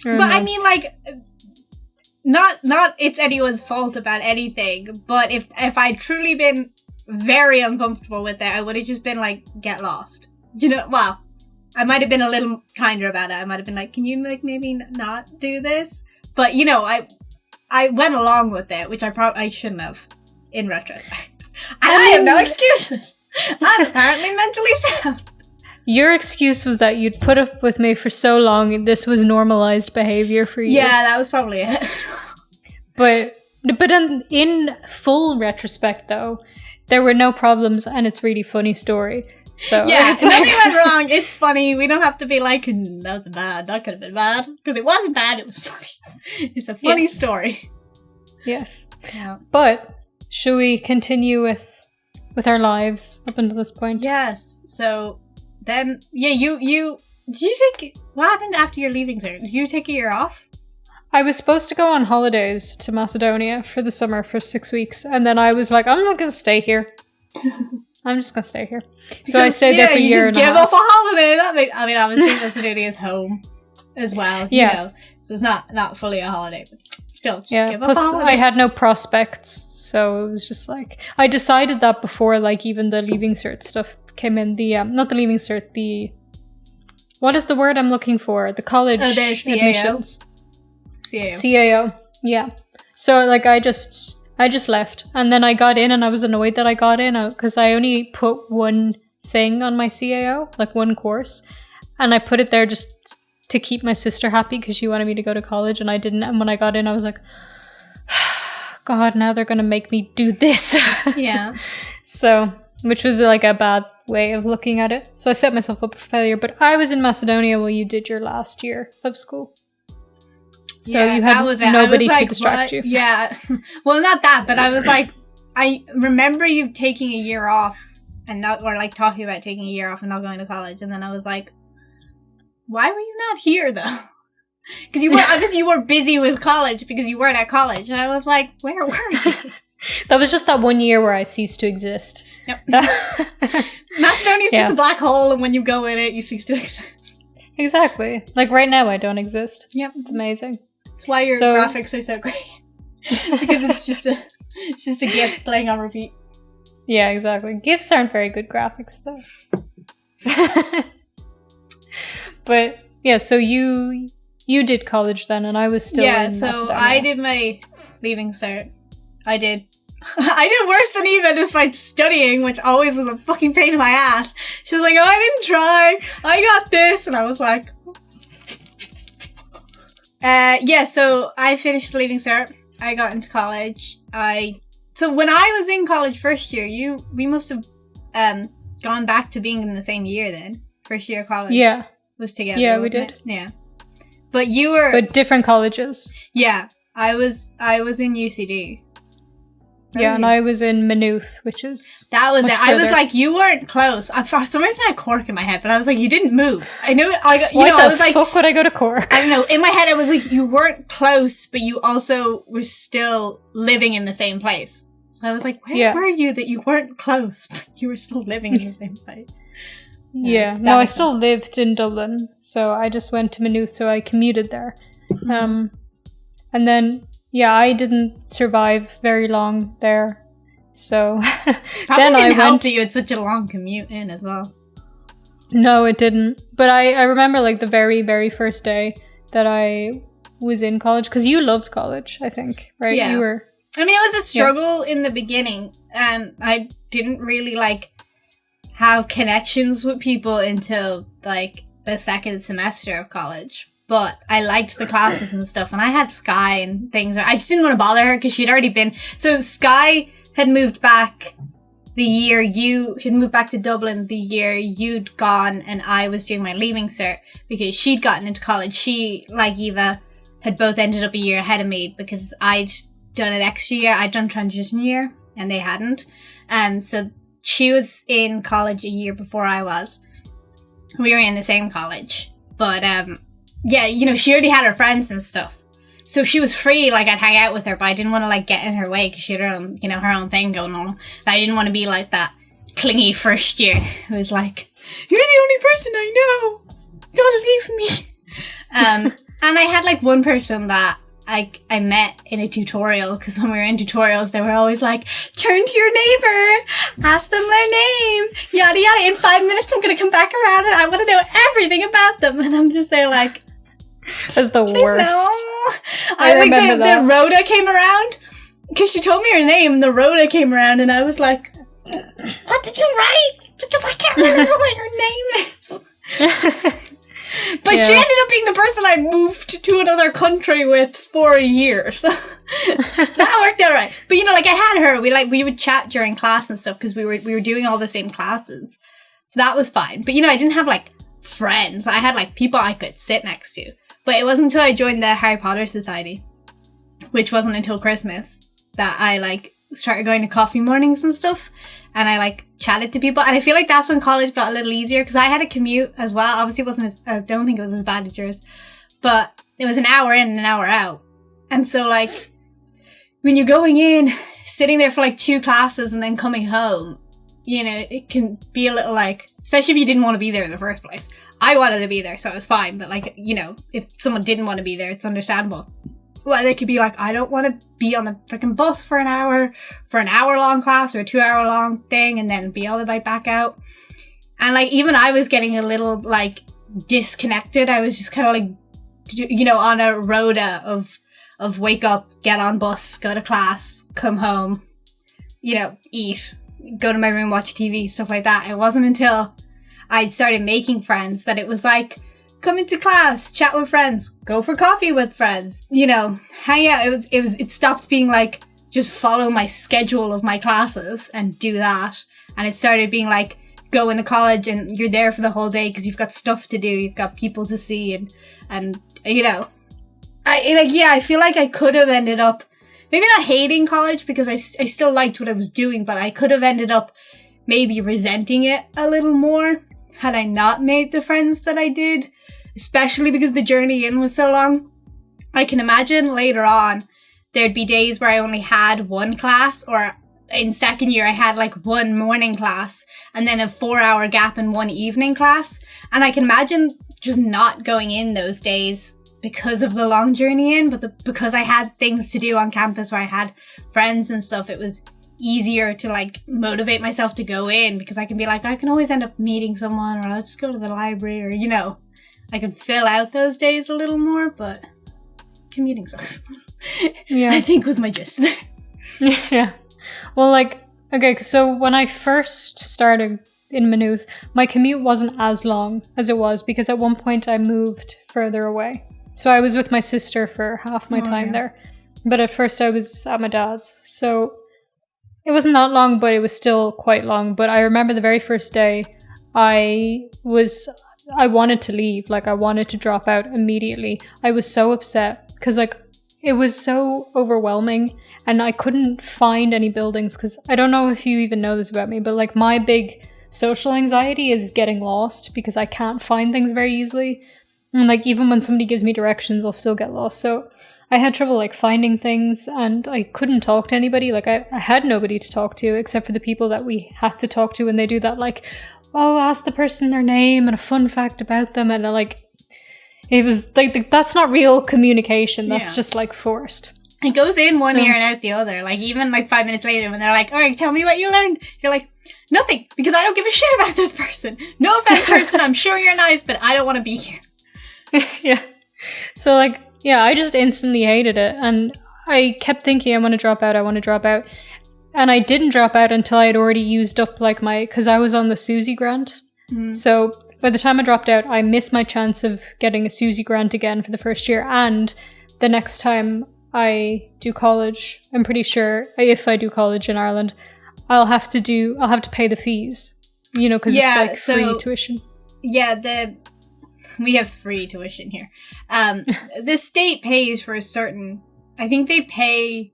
But I mean, like, not it's anyone's fault about anything, but if I'd truly been very uncomfortable with it, I would have just been like, get lost. Well, I might have been a little kinder about it. I might have been like, can you like maybe not do this? But I went along with it, which I shouldn't have in retrospect. I have no excuses. I'm apparently mentally sound. Your excuse was that you'd put up with me for so long and this was normalized behavior for you. Yeah, that was probably it. But in full retrospect, though, there were no problems and it's a really funny story. So yeah, nothing went wrong. It's funny. We don't have to be like, that was bad. That could have been bad. Because it wasn't bad. It was funny. It's a funny story. Yes. Yeah. But should we continue with our lives up until this point? Yes. So then, did you take, what happened after your leaving cert? Did you take a year off? I was supposed to go on holidays to Macedonia for the summer for 6 weeks. And then I was like, I'm not going to stay here. I'm just going to stay here. So I stayed there for a year and a half. You just give up a holiday. Obviously Macedonia is home as well. Yeah. So it's not fully a holiday, but still, just give up plus a holiday. I had no prospects. So it was just like, I decided that before like even the leaving cert stuff came in. Not the leaving cert, what is the word I'm looking for? The college admissions. CAO. Yeah. So like I just left, and then I got in and I was annoyed that I got in because I only put one thing on my CAO, like one course, and I put it there just to keep my sister happy because she wanted me to go to college and I didn't. And when I got in, I was like, God, now they're going to make me do this. Yeah. So, which was like a bad way of looking at it. So I set myself up for failure, but I was in Macedonia while you did your last year of school. So you had nobody to distract you. Yeah. Well, not that, but I was like, I remember you taking a year off talking about taking a year off and not going to college. And then I was like, why were you not here though? Because you were busy with college because you weren't at college. And I was like, where were you? That was just that 1 year where I ceased to exist. Yep. Macedonia's just a black hole, and when you go in it, you cease to exist. Exactly. Like right now, I don't exist. Yep. It's amazing. That's why your graphics are so great. Because it's just a GIF playing on repeat. Yeah, exactly. GIFs aren't very good graphics, though. But yeah, so you did college then, and I was still in Macedonia. So I did my leaving cert. I did worse than Eva despite studying, which always was a fucking pain in my ass. She was like, oh, I didn't try. I got this. And I was like... so I finished leaving cert. I got into college. So when I was in college first year, we must have gone back to being in the same year then. First year of college. Yeah. Was together. Yeah, we did. It? Yeah. But you were... But different colleges. Yeah. I was in UCD. Yeah, and I was in Maynooth, which is... That was it. Further. I was like, you weren't close. For some reason I had Cork in my head, but I was like, you didn't move. I know, I was like... fuck would I go to Cork? I don't know. In my head, I was like, you weren't close, but you also were still living in the same place. So I was like, where were you that you weren't close, but you were still living in the same place? Yeah. No, I still lived in Dublin, so I just went to Maynooth, so I commuted there. And then, I didn't survive very long there. So then I help that you had such a long commute in as well. No, it didn't. But I remember like the very, very first day that I was in college, because you loved college, I think, right? Yeah. You were. I mean, it was a struggle in the beginning, and I didn't really like have connections with people until like the second semester of college. But I liked the classes and stuff, and I had Sky and things. I just didn't want to bother her because she'd already been. So Sky had moved back the year she'd moved back to Dublin the year you'd gone, and I was doing my leaving cert because she'd gotten into college. She, like Eva, had both ended up a year ahead of me because I'd done an extra year. I'd done transition year, and they hadn't. So she was in college a year before I was. We were in the same college, but she already had her friends and stuff. So she was free, like, I'd hang out with her, but I didn't want to, like, get in her way because she had her own, her own thing going on. I didn't want to be, like, that clingy first year who was like, you're the only person I know. Don't leave me. And I had, like, one person that I met in a tutorial, because when we were in tutorials, they were always like, turn to your neighbor, ask them their name, yada, yada. In 5 minutes, I'm going to come back around and I want to know everything about them. And I'm just there, like, that's the worst. I remember that. The Rhoda came around because she told me her name. The Rhoda came around and I was like, what did you write? Because I can't remember what your name is. But she ended up being the person I moved to another country with for a year. So that worked out right. But I had her. We would chat during class and stuff because we were doing all the same classes. So that was fine. But I didn't have like friends. I had like people I could sit next to. But it wasn't until I joined the Harry Potter Society, which wasn't until Christmas, that I like started going to coffee mornings and stuff, and I like chatted to people. And I feel like that's when college got a little easier because I had a commute as well. Obviously, it wasn't I don't think it was as bad as yours, but it was an hour in and an hour out. And so like when you're going in, sitting there for like 2 classes and then coming home, it can be a little like, especially if you didn't want to be there in the first place. I wanted to be there, so it was fine. But like, if someone didn't want to be there, it's understandable. Well, they could be like, I don't want to be on the freaking bus for an hour long class or a 2-hour long thing and then be all the way back out. And like, even I was getting a little like disconnected. I was just kind of like, on a rota of wake up, get on bus, go to class, come home, eat, go to my room, watch TV, stuff like that. It wasn't until I started making friends that it was like, come into class, chat with friends, go for coffee with friends, hang out. It stopped being like, just follow my schedule of my classes and do that. And it started being like, go into college and you're there for the whole day because you've got stuff to do, you've got people to see, and I feel like I could have ended up maybe not hating college because I still liked what I was doing, but I could have ended up maybe resenting it a little more had I not made the friends that I did, especially because the journey in was so long. I can imagine later on there'd be days where I only had one class, or in second year I had like one morning class and then a 4-hour gap in one evening class. And I can imagine just not going in those days because of the long journey in, but because I had things to do on campus where I had friends and stuff, it was easier to like motivate myself to go in because I can be like, I can always end up meeting someone, or I'll just go to the library, or I can fill out those days a little more. But commuting sucks. Yeah, I think was my gist there. Yeah, well, like, okay, so when I first started in Maynooth, my commute wasn't as long as it was because at one point I moved further away. So I was with my sister for half my time there, but at first I was at my dad's. So it wasn't that long, but it was still quite long. But I remember the very first day I wanted to leave. Like, I wanted to drop out immediately. I was so upset because like it was so overwhelming and I couldn't find any buildings because I don't know if you even know this about me, but like my big social anxiety is getting lost because I can't find things very easily. And like, even when somebody gives me directions, I'll still get lost. So I had trouble like finding things, and I couldn't talk to anybody. Like I had nobody to talk to except for the people that we had to talk to when they do that, like, oh, ask the person their name and a fun fact about them, and like it was like that's not real communication. That's just like forced. It goes in one ear and out the other. Like, even like 5 minutes later when they're like, all right, tell me what you learned. You're like, nothing, because I don't give a shit about this person. No offense, person, I'm sure you're nice, but I don't want to be here. Yeah. So like, yeah, I just instantly hated it. And I kept thinking, I want to drop out. And I didn't drop out until I had already used up like because I was on the Susie grant. So by the time I dropped out, I missed my chance of getting a Susie grant again for the first year. And the next time I do college, I'm pretty sure if I do college in Ireland, I'll have to pay the fees, you know, because it's like free tuition. Yeah, we have free tuition here. The state pays for a certain, I think they pay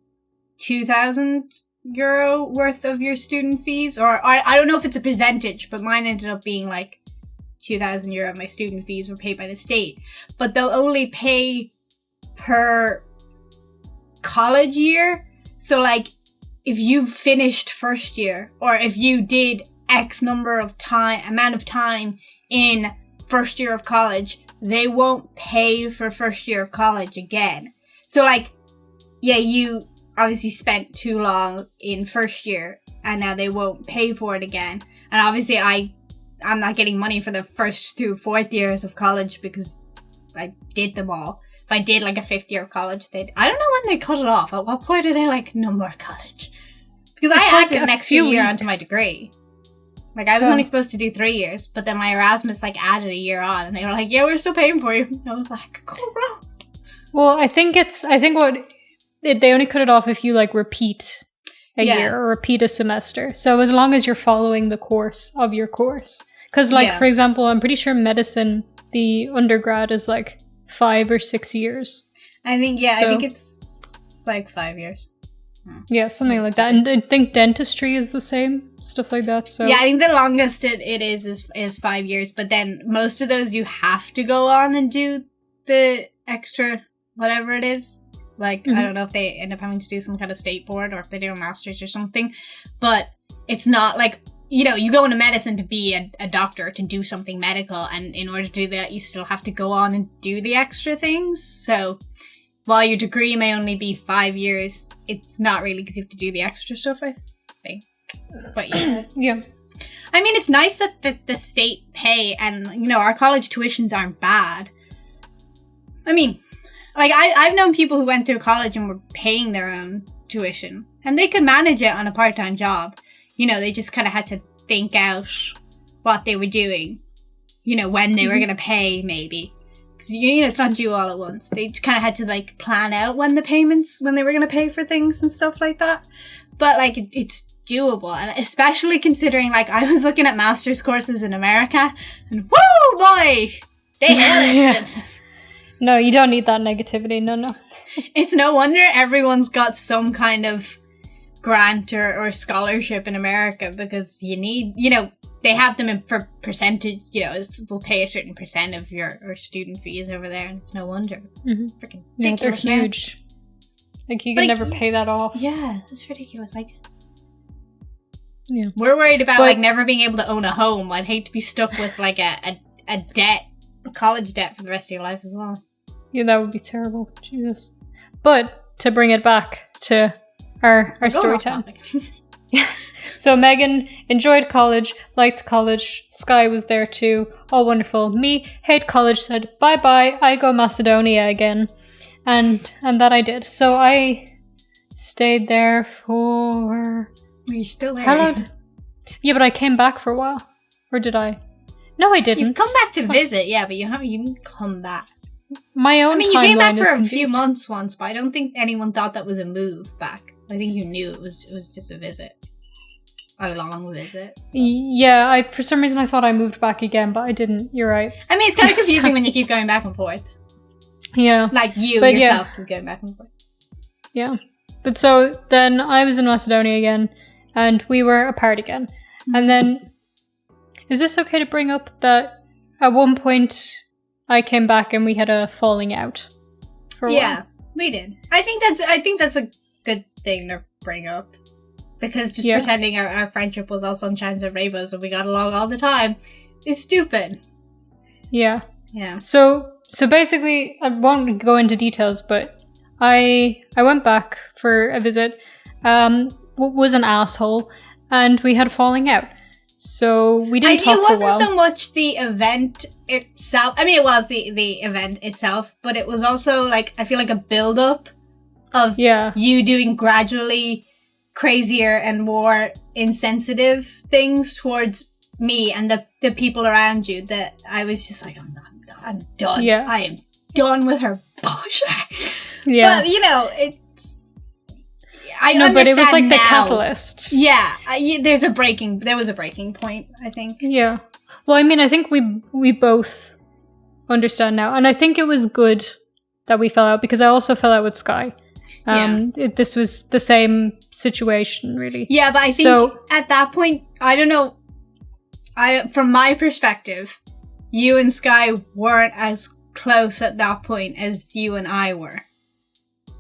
€2,000 worth of your student fees, or I don't know if it's a percentage, but mine ended up being like €2,000 of my student fees were paid by the state, but they'll only pay per college year. So like if you finished first year, or if you did X amount of time in first year of college, they won't pay for first year of college again. So like, yeah, you obviously spent too long in first year and now they won't pay for it again. And obviously I'm not getting money for the first through fourth years of college because I did them all. If I did like a fifth year of college, I don't know when they cut it off. At what point are they like, no more college? Because I added an extra year onto my degree. Like, I was only supposed to do 3 years, but then my Erasmus like added a year on, and they were like, yeah, we're still paying for you. And I was like, cool, bro. Well, I think they only cut it off if you like repeat a year or repeat a semester. So as long as you're following the course of your course. Because like, for example, I'm pretty sure medicine, the undergrad is like 5 or 6 years. I think it's like 5 years. Yeah, something like that. And I think dentistry is the same, stuff like that. So yeah, I think the longest it is 5 years, but then most of those you have to go on and do the extra whatever it is. Like, I don't know if they end up having to do some kind of state board or if they do a master's or something, but it's not like, you know, you go into medicine to be a doctor, to do something medical, and in order to do that, you still have to go on and do the extra things. So while your degree may only be 5 years, it's not really because you have to do the extra stuff, I think. But yeah. Yeah. I mean, it's nice that the state pay, and, you know, our college tuitions aren't bad. I mean, like, I've known people who went through college and were paying their own tuition, and they could manage it on a part-time job. You know, they just kind of had to think out what they were doing, you know, when they were going to pay, maybe. Because, you know, it's not due all at once. They kind of had to, like, plan out when they were going to pay for things and stuff like that. But, like, it's doable. And especially considering, like, I was looking at master's courses in America, and whoo, boy! They hell expensive. No, you don't need that negativity. No. It's no wonder everyone's got some kind of grant or scholarship in America, because you need, you know, they have them for percentage, you know, we'll pay a certain percent of your student fees over there, and it's no wonder. It's freaking ridiculous. They're huge. Like, you can never pay that off. Yeah, it's ridiculous. Like, yeah, we're worried about like never being able to own a home. I'd hate to be stuck with like a college debt for the rest of your life as well. Yeah, that would be terrible. Jesus. But to bring it back to our story time. Yeah. So Megan enjoyed college, liked college. Sky was there too. All wonderful. Me, hate college, said bye-bye, I go Macedonia again. And that I did. So I stayed there for... Are you still there? How long? Yeah, but I came back for a while. Or did I? No, I didn't. You've come back to visit, yeah, but you didn't come back. My own. I mean, you came back for a few months once, but I don't think anyone thought that was a move back. I think you knew it was just a visit. A long visit. Yeah, for some reason I thought I moved back again, but I didn't. You're right. I mean, it's kind of confusing when you keep going back and forth. Yeah. Like you yourself keep going back and forth. Yeah. But so then I was in Macedonia again, and we were apart again. And then, is this okay to bring up that at one point I came back and we had a falling out for a while? We did. I think that's a good thing to bring up. Because just pretending our friendship was all sunshines and rainbows and we got along all the time is stupid. Yeah. Yeah. So basically, I won't go into details, but I went back for a visit, was an asshole, and we had a falling out. So we didn't talk for a while. It wasn't so much the event itself. I mean, it was the event itself, but it was also, like, I feel like a build-up of you doing gradually crazier and more insensitive things towards me and the people around you that I was just like, I'm done. Yeah. I am done with her bullshit. Yeah. But, you know, it's... but it was like now. The catalyst. Yeah. There was a breaking point, I think. Yeah. Well, I mean, I think we both understand now. And I think it was good that we fell out because I also fell out with Sky. This was the same situation, really. Yeah, but I think at that point, I don't know, from my perspective, you and Sky weren't as close at that point as you and I were.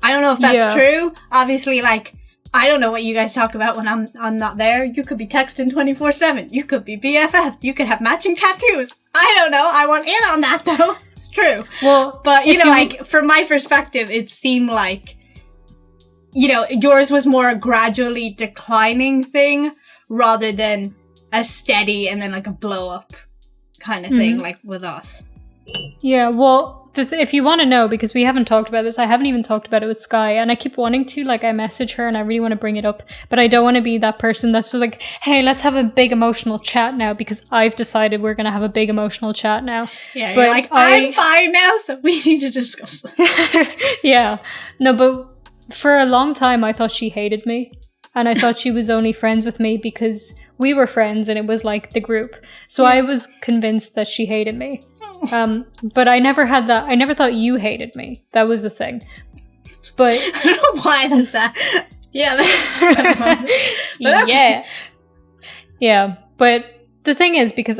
I don't know if that's true. Obviously, like, I don't know what you guys talk about when I'm not there. You could be texting 24/7. You could be BFFs. You could have matching tattoos. I don't know. I want in on that, though. It's true. Well, but, like, from my perspective, it seemed like, yours was more a gradually declining thing rather than a steady and then, like, a blow-up kind of thing, like, with us. Yeah, well... if you want to know, because we haven't talked about this, I haven't even talked about it with Sky, and I keep wanting to, like, I message her and I really want to bring it up, but I don't want to be that person that's just like, hey, let's have a big emotional chat now, because I've decided we're going to have a big emotional chat now. Yeah, but you're like, I'm fine now, so we need to discuss that. Yeah. No, but for a long time, I thought she hated me, and I thought she was only friends with me because we were friends and it was like the group. So I was convinced that she hated me. But I never had that. I never thought you hated me. That was the thing. But I don't know why that's that. Yeah. Yeah. But the thing is, because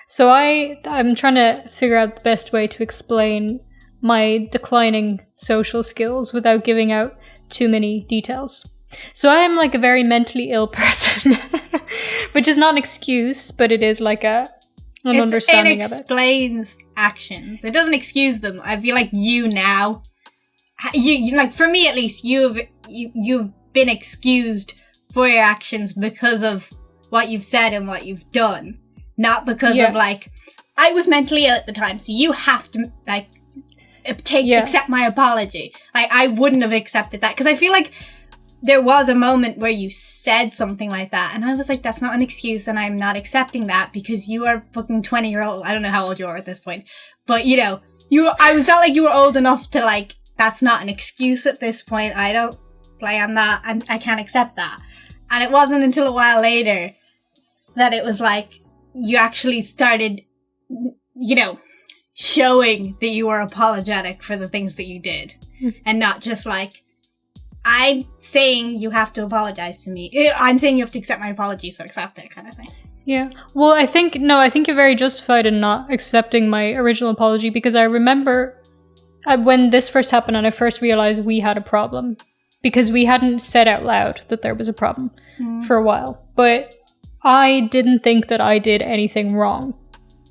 so I'm trying to figure out the best way to explain my declining social skills without giving out too many details. So I am like a very mentally ill person, which is not an excuse, but it is like an understanding of it. It explains actions. It doesn't excuse them. I feel like you now, you like, for me at least, you've been excused for your actions because of what you've said and what you've done, not because of like, I was mentally ill at the time, so you have to like accept my apology. Like, I wouldn't have accepted that because I feel like there was a moment where you said something like that, and I was like, that's not an excuse, and I'm not accepting that because you are fucking 20-year-old. I don't know how old you are at this point, but I felt like you were old enough to like, that's not an excuse at this point. I can't accept that. And it wasn't until a while later that it was like, you actually started, showing that you were apologetic for the things that you did, and not just like, I'm saying you have to apologize to me. I'm saying you have to accept my apology, so accept it, kind of thing. Yeah. Well, I think you're very justified in not accepting my original apology, because I remember when this first happened and I first realized we had a problem, because we hadn't said out loud that there was a problem for a while. But I didn't think that I did anything wrong.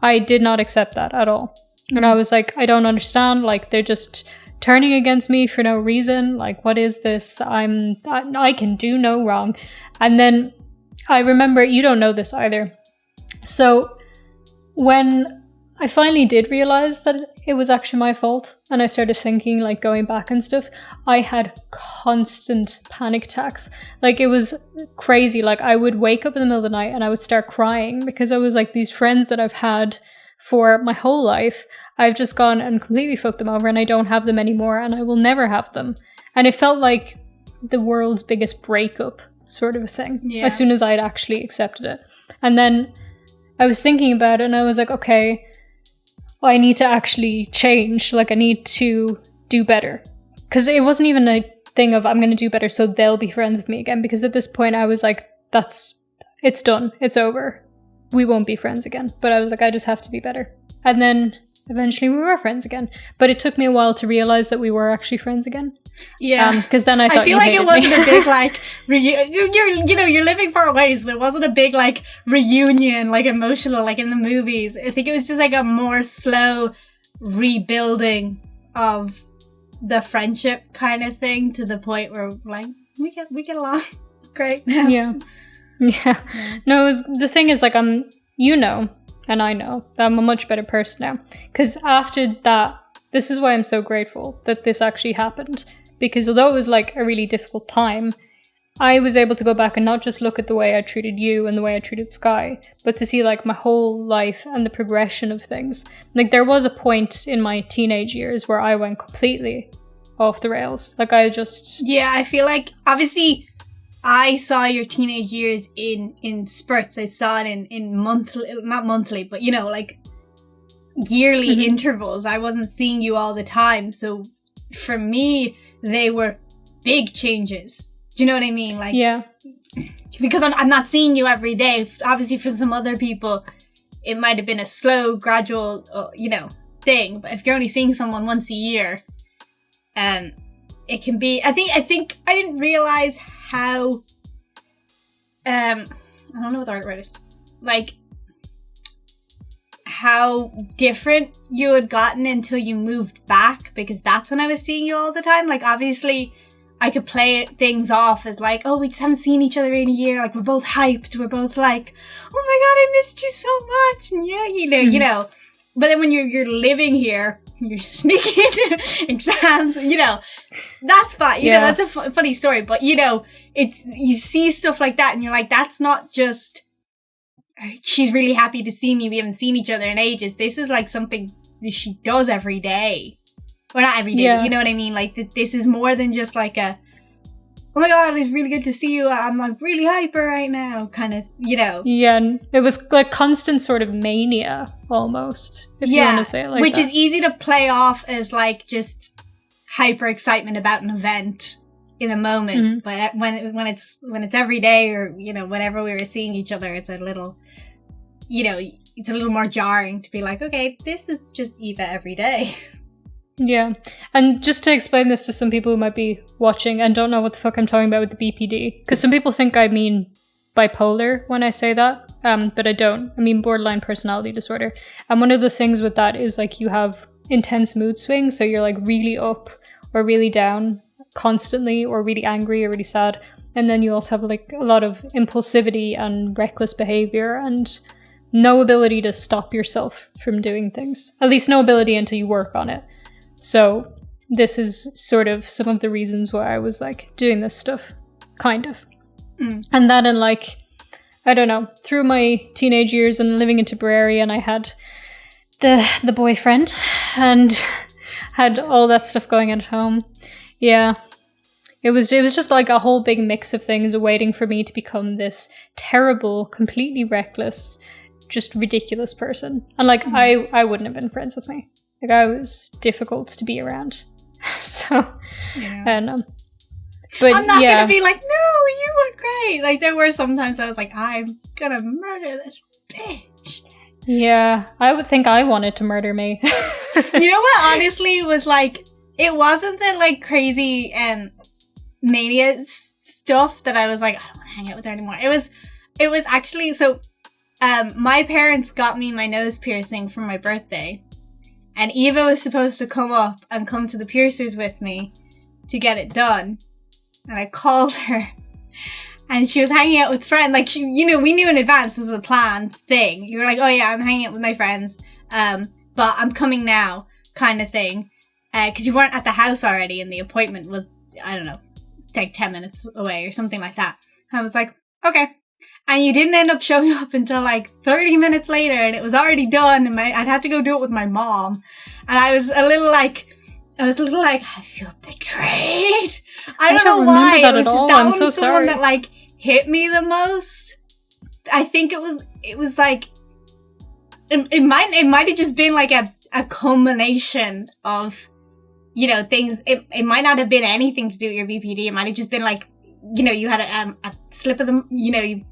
I did not accept that at all. And I was like, I don't understand. Like, they're just turning against me for no reason. Like, what is this? I can do no wrong. And then I remember, you don't know this either. So when I finally did realize that it was actually my fault, and I started thinking, like, going back and stuff, I had constant panic attacks. Like, it was crazy. Like, I would wake up in the middle of the night and I would start crying because I was like, these friends that I've had for my whole life, I've just gone and completely fucked them over, and I don't have them anymore, and I will never have them. And it felt like the world's biggest breakup sort of a thing, as soon as I'd actually accepted it. And then I was thinking about it, and I was like, okay, I need to actually change. Like, I need to do better. Because it wasn't even a thing of, I'm going to do better so they'll be friends with me again. Because at this point, I was like, it's done. It's over. We won't be friends again. But I was like, I just have to be better. And then eventually we were friends again. But it took me a while to realize that we were actually friends again. Yeah. Because then I thought feel like it wasn't a big, like, you're living far away, so there wasn't a big, like, reunion, like, emotional, like in the movies. I think it was just, like, a more slow rebuilding of the friendship kind of thing, to the point where, like, we get along great now. Yeah. No, the thing is, like, and I know that I'm a much better person now. Because after that, this is why I'm so grateful that this actually happened. Because although it was, like, a really difficult time, I was able to go back and not just look at the way I treated you and the way I treated Sky, but to see, like, my whole life and the progression of things. Like, there was a point in my teenage years where I went completely off the rails. Like, I just... Yeah, I feel like, obviously, I saw your teenage years in spurts. I saw it in monthly, not monthly, but, you know, like, yearly intervals. I wasn't seeing you all the time, so for me, they were big changes. Do you know what I mean? Like, yeah. Because I'm not seeing you every day. Obviously, for some other people, it might have been a slow, gradual, thing. But if you're only seeing someone once a year, it can be. I think I didn't realize how. I don't know what the right word is. Like, how different you had gotten until you moved back, because that's when I was seeing you all the time. Like, obviously, I could play things off as like, oh, we just haven't seen each other in a year. Like, we're both hyped. We're both like, oh my god, I missed you so much. And yeah, you know. But then when you're living here, you're sneaking into exams. That's fine. You know, that's a funny story. But you see stuff like that, and you're like, that's not just. She's really happy to see me. We haven't seen each other in ages. This is like something she does every day. Well, not every day, but you know what I mean? Like, this is more than just like a, oh my god, it's really good to see you. I'm like really hyper right now, kind of, Yeah, and it was like constant sort of mania, almost, if you want to say it like which that. is easy to play off as like just hyper excitement about an event in a moment. But when it's every day, or, whenever we were seeing each other, it's a little, it's a little more jarring to be like, okay, this is just Eva every day. Yeah, and just to explain this to some people who might be watching and don't know what the fuck I'm talking about with the BPD, because some people think I mean bipolar when I say that, but I don't. I mean borderline personality disorder. And one of the things with that is, like, you have intense mood swings, so you're like really up or really down constantly, or really angry or really sad. And then you also have like a lot of impulsivity and reckless behavior, and no ability to stop yourself from doing things. At least no ability until you work on it. So this is sort of some of the reasons why I was like doing this stuff, kind of. And then in like, I don't know, through my teenage years and living in Tipperary, and I had the boyfriend and had all that stuff going on at home. Yeah. It was just like a whole big mix of things waiting for me to become this terrible, completely reckless, just ridiculous person. And like, I wouldn't have been friends with me. Like, I was difficult to be around. So, I don't know. But I'm not gonna be like, no, you were great. Like, there were sometimes I was like, I'm gonna murder this bitch. Yeah, I would think I wanted to murder me. You know what, honestly, was like, it wasn't the like crazy mania stuff that I was like, I don't want to hang out with her anymore. It was actually, so my parents got me my nose piercing for my birthday, and Eva was supposed to come up and come to the piercers with me to get it done. And I called her, and she was hanging out with friends. Like, we knew in advance this was a planned thing. You were like, oh yeah, I'm hanging out with my friends, but I'm coming now, kind of thing. Because you weren't at the house already, and the appointment was, I don't know, like 10 minutes away or something like that. I was like, okay. And you didn't end up showing up until like 30 minutes later, and it was already done, and I'd have to go do it with my mom. And I was a little like, I feel betrayed. I don't know why. That was the one that like hit me the most. I think it was like, it might have just been like a culmination of, things. It might not have been anything to do with your BPD. It might have just been like, you had a slip of the,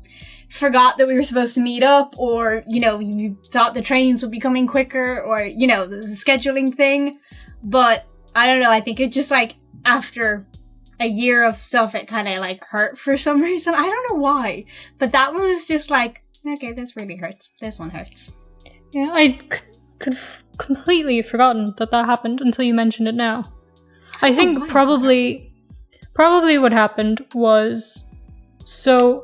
forgot that we were supposed to meet up, or, you know, you thought the trains would be coming quicker, or, you know, there was a scheduling thing. But I don't know, I think it just, like, after a year of stuff, it kind of, like, hurt for some reason. I don't know why. But that one was just like, okay, this really hurts. This one hurts. Yeah, I could completely forgotten that happened until you mentioned it now. I think probably what happened was, so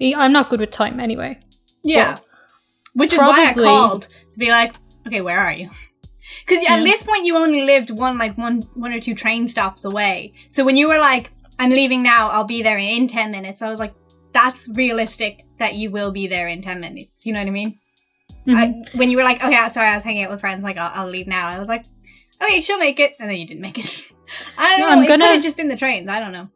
I'm not good with time anyway. Yeah. Which is why I called to be like, okay, where are you? Because at this point you only lived one or two train stops away. So when you were like, I'm leaving now, I'll be there in 10 minutes. I was like, that's realistic that you will be there in 10 minutes. You know what I mean? Mm-hmm. When you were like, okay, sorry, I was hanging out with friends, like, I'll leave now. I was like, okay, she'll make it. And then you didn't make it. I don't know. It could have just been the trains. I don't know.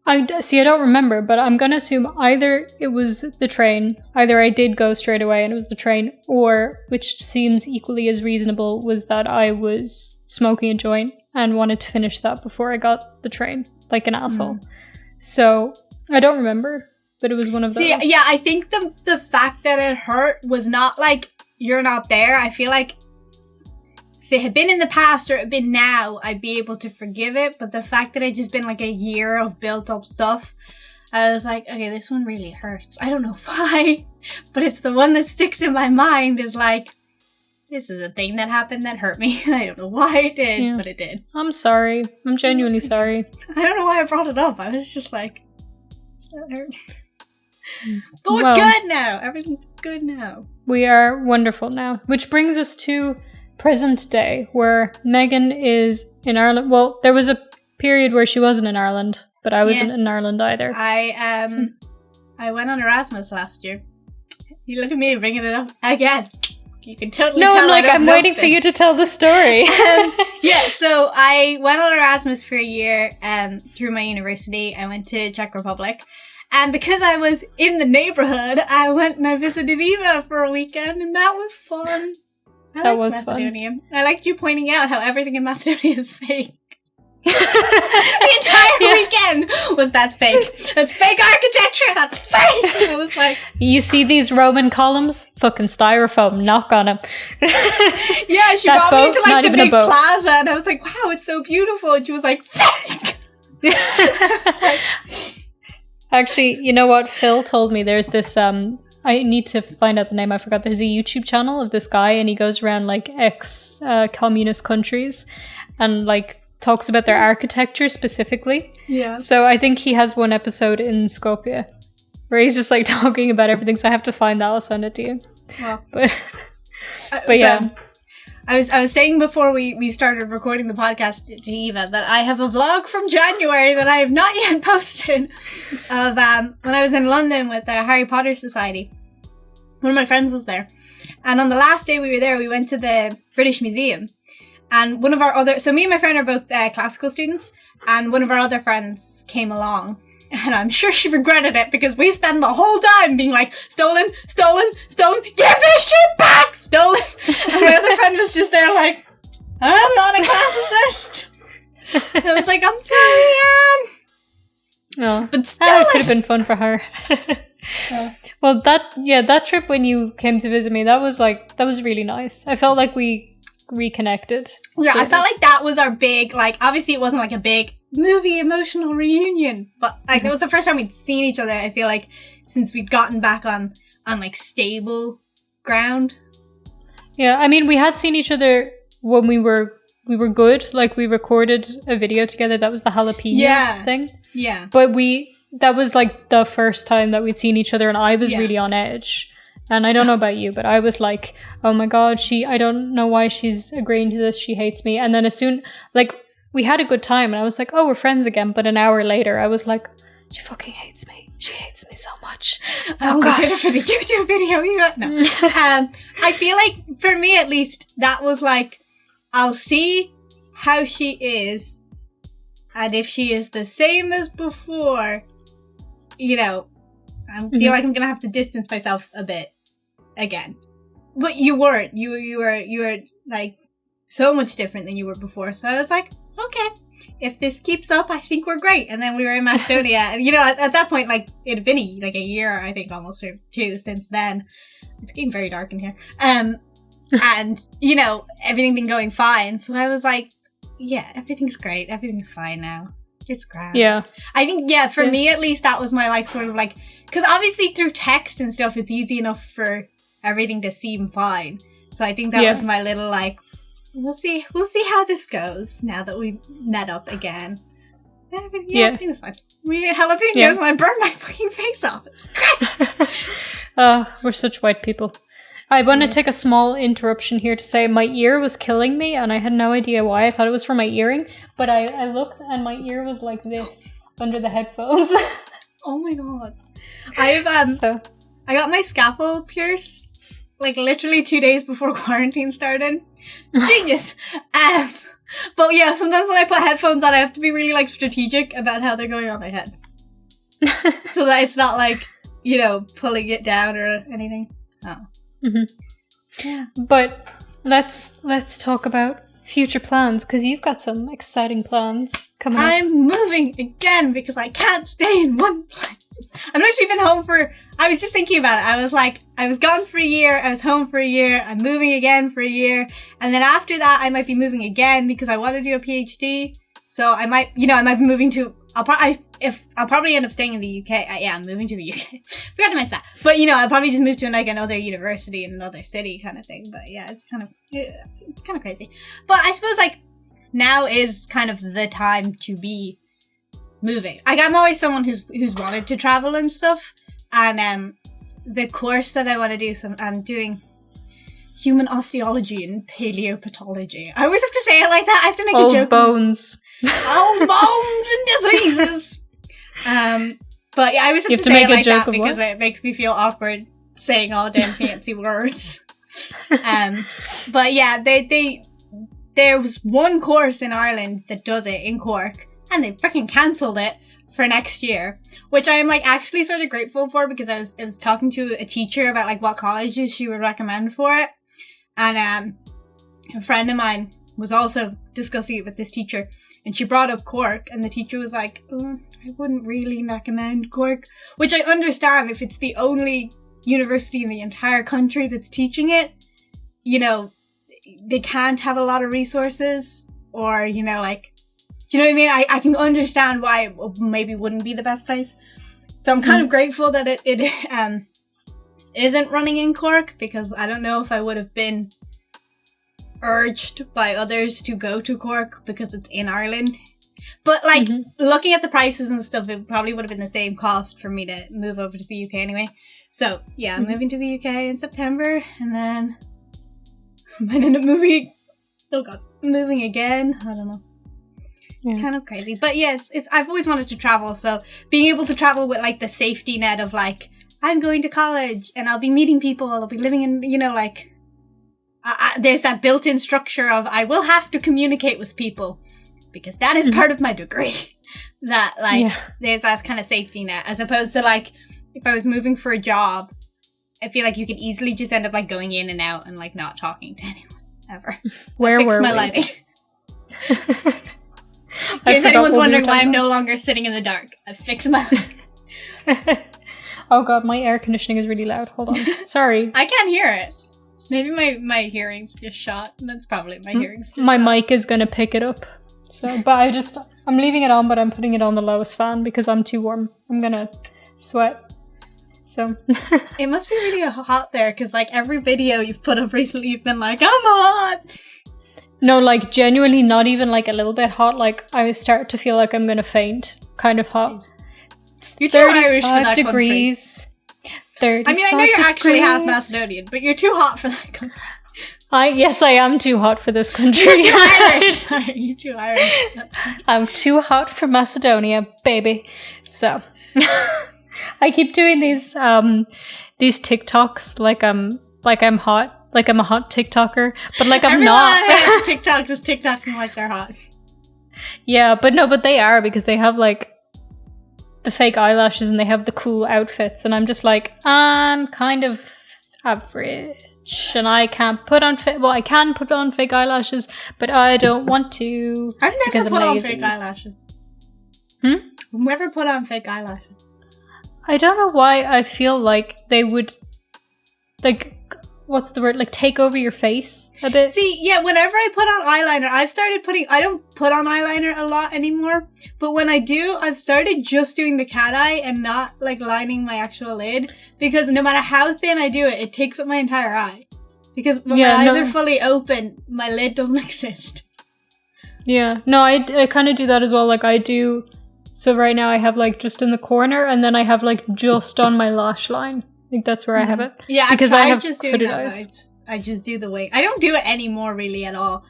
I don't remember, but I'm going to assume either it was the train, either I did go straight away and it was the train, or, which seems equally as reasonable, was that I was smoking a joint and wanted to finish that before I got the train, like an asshole. So, I don't remember, but it was one of those. See, yeah, I think the fact that it hurt was not like, you're not there. I feel like if it had been in the past or it had been now, I'd be able to forgive it. But the fact that it just been like a year of built up stuff, I was like, okay, this one really hurts. I don't know why, but it's the one that sticks in my mind is like, this is a thing that happened that hurt me. And I don't know why it did, but it did. I'm sorry. I'm genuinely sorry. I don't know why I brought it up. I was just like, that hurt. But we're good now. Everything's good now. We are wonderful now. Which brings us to present day, where Megan is in Ireland. Well, there was a period where she wasn't in Ireland, but I wasn't in Ireland either. I went on Erasmus last year. You look at me bringing it up again. You can totally tell. No, I'm waiting for you to tell the story. So I went on Erasmus for a year through my university. I went to Czech Republic. And because I was in the neighborhood, I went and I visited Eva for a weekend, and that was fun. That was Macedonia. fun. I liked you pointing out how everything in Macedonia is fake. The entire weekend was that's fake. That's fake architecture. That's fake. And I was like, you see these Roman columns? Fucking styrofoam. Knock on them. Yeah, she brought me into like the big plaza, and I was like, wow, it's so beautiful. And she was like, fake. Actually, you know what? Phil told me there's this I need to find out the name. I forgot. There's a YouTube channel of this guy, and he goes around like ex-communist countries and like talks about their architecture specifically. Yeah. So I think he has one episode in Skopje where he's just like talking about everything. So I have to find that. I'll send it to you. Wow. But yeah. I was saying before we started recording the podcast to Eva that I have a vlog from January that I have not yet posted of when I was in London with the Harry Potter Society. One of my friends was there. And on the last day we were there, we went to the British Museum. And one of our so me and my friend are both classical students, and one of our other friends came along. And I'm sure she regretted it because we spent the whole time being like, stolen, stolen, stolen, give this shit back, stolen. And my other friend was just there like, I'm not a classicist. And I was like, I'm sorry, Anne. Oh, but stolen. It could have been fun for her. Well, that trip when you came to visit me, that was really nice. I felt like we reconnected. Yeah, I felt like that was our big, like, obviously it wasn't like a big movie emotional reunion, but like it was the first time we'd seen each other, I feel like, since we'd gotten back on like stable ground. Yeah, I mean, we had seen each other when we were good. Like, we recorded a video together. That was the jalapeno thing. Yeah. But that was like the first time that we'd seen each other, and I was really on edge. And I don't know about you, but I was like, oh my God, I don't know why she's agreeing to this. She hates me. And then as soon, like, we had a good time, and I was like, oh, we're friends again. But an hour later, I was like, she fucking hates me. She hates me so much. Oh, we did it for the YouTube video. No. I feel like, for me at least, that was like, I'll see how she is. And if she is the same as before, you know, I feel like I'm going to have to distance myself a bit again. But you weren't. You were like so much different than you were before. So I was like, okay, if this keeps up, I think we're great. And then we were in Macedonia, and you know, at that point, like it had been like a year, I think, almost or two since then. It's getting very dark in here. And you know, everything been going fine. So I was like, yeah, everything's great. Everything's fine now. It's grand. Yeah. I think, yeah, for me at least, that was my like sort of like, because obviously through text and stuff, it's easy enough for everything to seem fine. So I think that was my little like, we'll see how this goes now that we met up again. Yeah, it was fun. We ate jalapenos and I burned my fucking face off. It's great. We're such white people. I want to take a small interruption here to say my ear was killing me and I had no idea why. I thought it was from my earring, but I looked and my ear was like this under the headphones. Oh my god. I got my scalpel pierced like literally 2 days before quarantine started. Genius! But yeah, sometimes when I put headphones on, I have to be really like strategic about how they're going on my head. So that it's not like, you know, pulling it down or anything. Oh. Mm-hmm. Yeah. But let's talk about future plans, because you've got some exciting plans coming up. I'm moving again because I can't stay in one place. I've actually been home I was just thinking about it. I was like, I was gone for a year, I was home for a year, I'm moving again for a year, and then after that I might be moving again because I want to do a PhD. So I might be moving to, I'll probably end up staying in the UK. I'm moving to the UK. Forgot to mention that. But, you know, I'll probably just move to like another university in another city kind of thing. But yeah, it's kind of crazy. But I suppose like now is kind of the time to be moving. Like I'm always someone who's wanted to travel and stuff. And the course that I want to do, I'm doing human osteology and paleopathology. I always have to say it like that. I have to make a joke. Bones. Old bones and diseases. But yeah, I always have to say it like that because it makes me feel awkward saying all damn fancy words. But yeah, there was one course in Ireland that does it in Cork, and they freaking cancelled it for next year, which I am like actually sort of grateful for, because I was talking to a teacher about like what colleges she would recommend for it, and a friend of mine was also discussing it with this teacher, and she brought up Cork, and the teacher was like, I wouldn't really recommend Cork, which I understand if it's the only university in the entire country that's teaching it. You know, they can't have a lot of resources, or, you know, like, do you know what I mean? I can understand why it maybe wouldn't be the best place. So I'm kind of grateful that it isn't running in Cork, because I don't know if I would have been urged by others to go to Cork because it's in Ireland. But like looking at the prices and stuff, it probably would have been the same cost for me to move over to the UK anyway. So yeah, I'm moving to the UK in September, and then I might end up moving again. I don't know. It's kind of crazy. But yes, I've always wanted to travel, so being able to travel with like the safety net of like, I'm going to college and I'll be meeting people, I'll be living in, you know, like, there's that built-in structure of I will have to communicate with people because that is part of my degree. That like there's that kind of safety net, as opposed to like if I was moving for a job, I feel like you could easily just end up like going in and out and like not talking to anyone ever. Where were my we? Lighting. In case anyone's wondering why I'm no longer sitting in the dark, I fixed my lighting. Oh god, my air conditioning is really loud. Hold on. Sorry. I can't hear it. Maybe my hearing's just shot. That's probably my hearing's just my shot. mic is going to pick it up. So, but I'm leaving it on, but I'm putting it on the lowest fan because I'm too warm. I'm going to sweat. So. It must be really hot there, because like every video you've put up recently, you've been like, I'm hot! No, like genuinely not even like a little bit hot. Like I start to feel like I'm going to faint. Kind of hot. You're too Irish for that degrees. 35 I mean, I know you're actually half Macedonian, but you're too hot for that country. Yes, I am too hot for this country. You're too Irish. Sorry, you're too Irish. I'm too hot for Macedonia, baby. So, I keep doing these TikToks like I'm hot, like I'm a hot TikToker, but like I'm not. TikTok is TikToking like they're hot. Yeah, but they are, because they have like the fake eyelashes and they have the cool outfits, and I'm just like, I'm kind of average. and I can't put on I can put on fake eyelashes, but I don't want to. I've never put on fake eyelashes. I've never put on fake eyelashes. I don't know why I feel like they would, like, what's the word? Like, take over your face a bit. See, yeah, whenever I put on eyeliner, I don't put on eyeliner a lot anymore, but when I do, I've started just doing the cat eye and not, like, lining my actual lid, because no matter how thin I do it, it takes up my entire eye. Because when my eyes are fully open, my lid doesn't exist. Yeah, no, I kind of do that as well, like, I do, so right now I have, like, just in the corner, and then I have, like, just on my lash line. I think that's where I have it. Yeah, because I have just doing that. I just do the wing. I don't do it anymore, really, at all.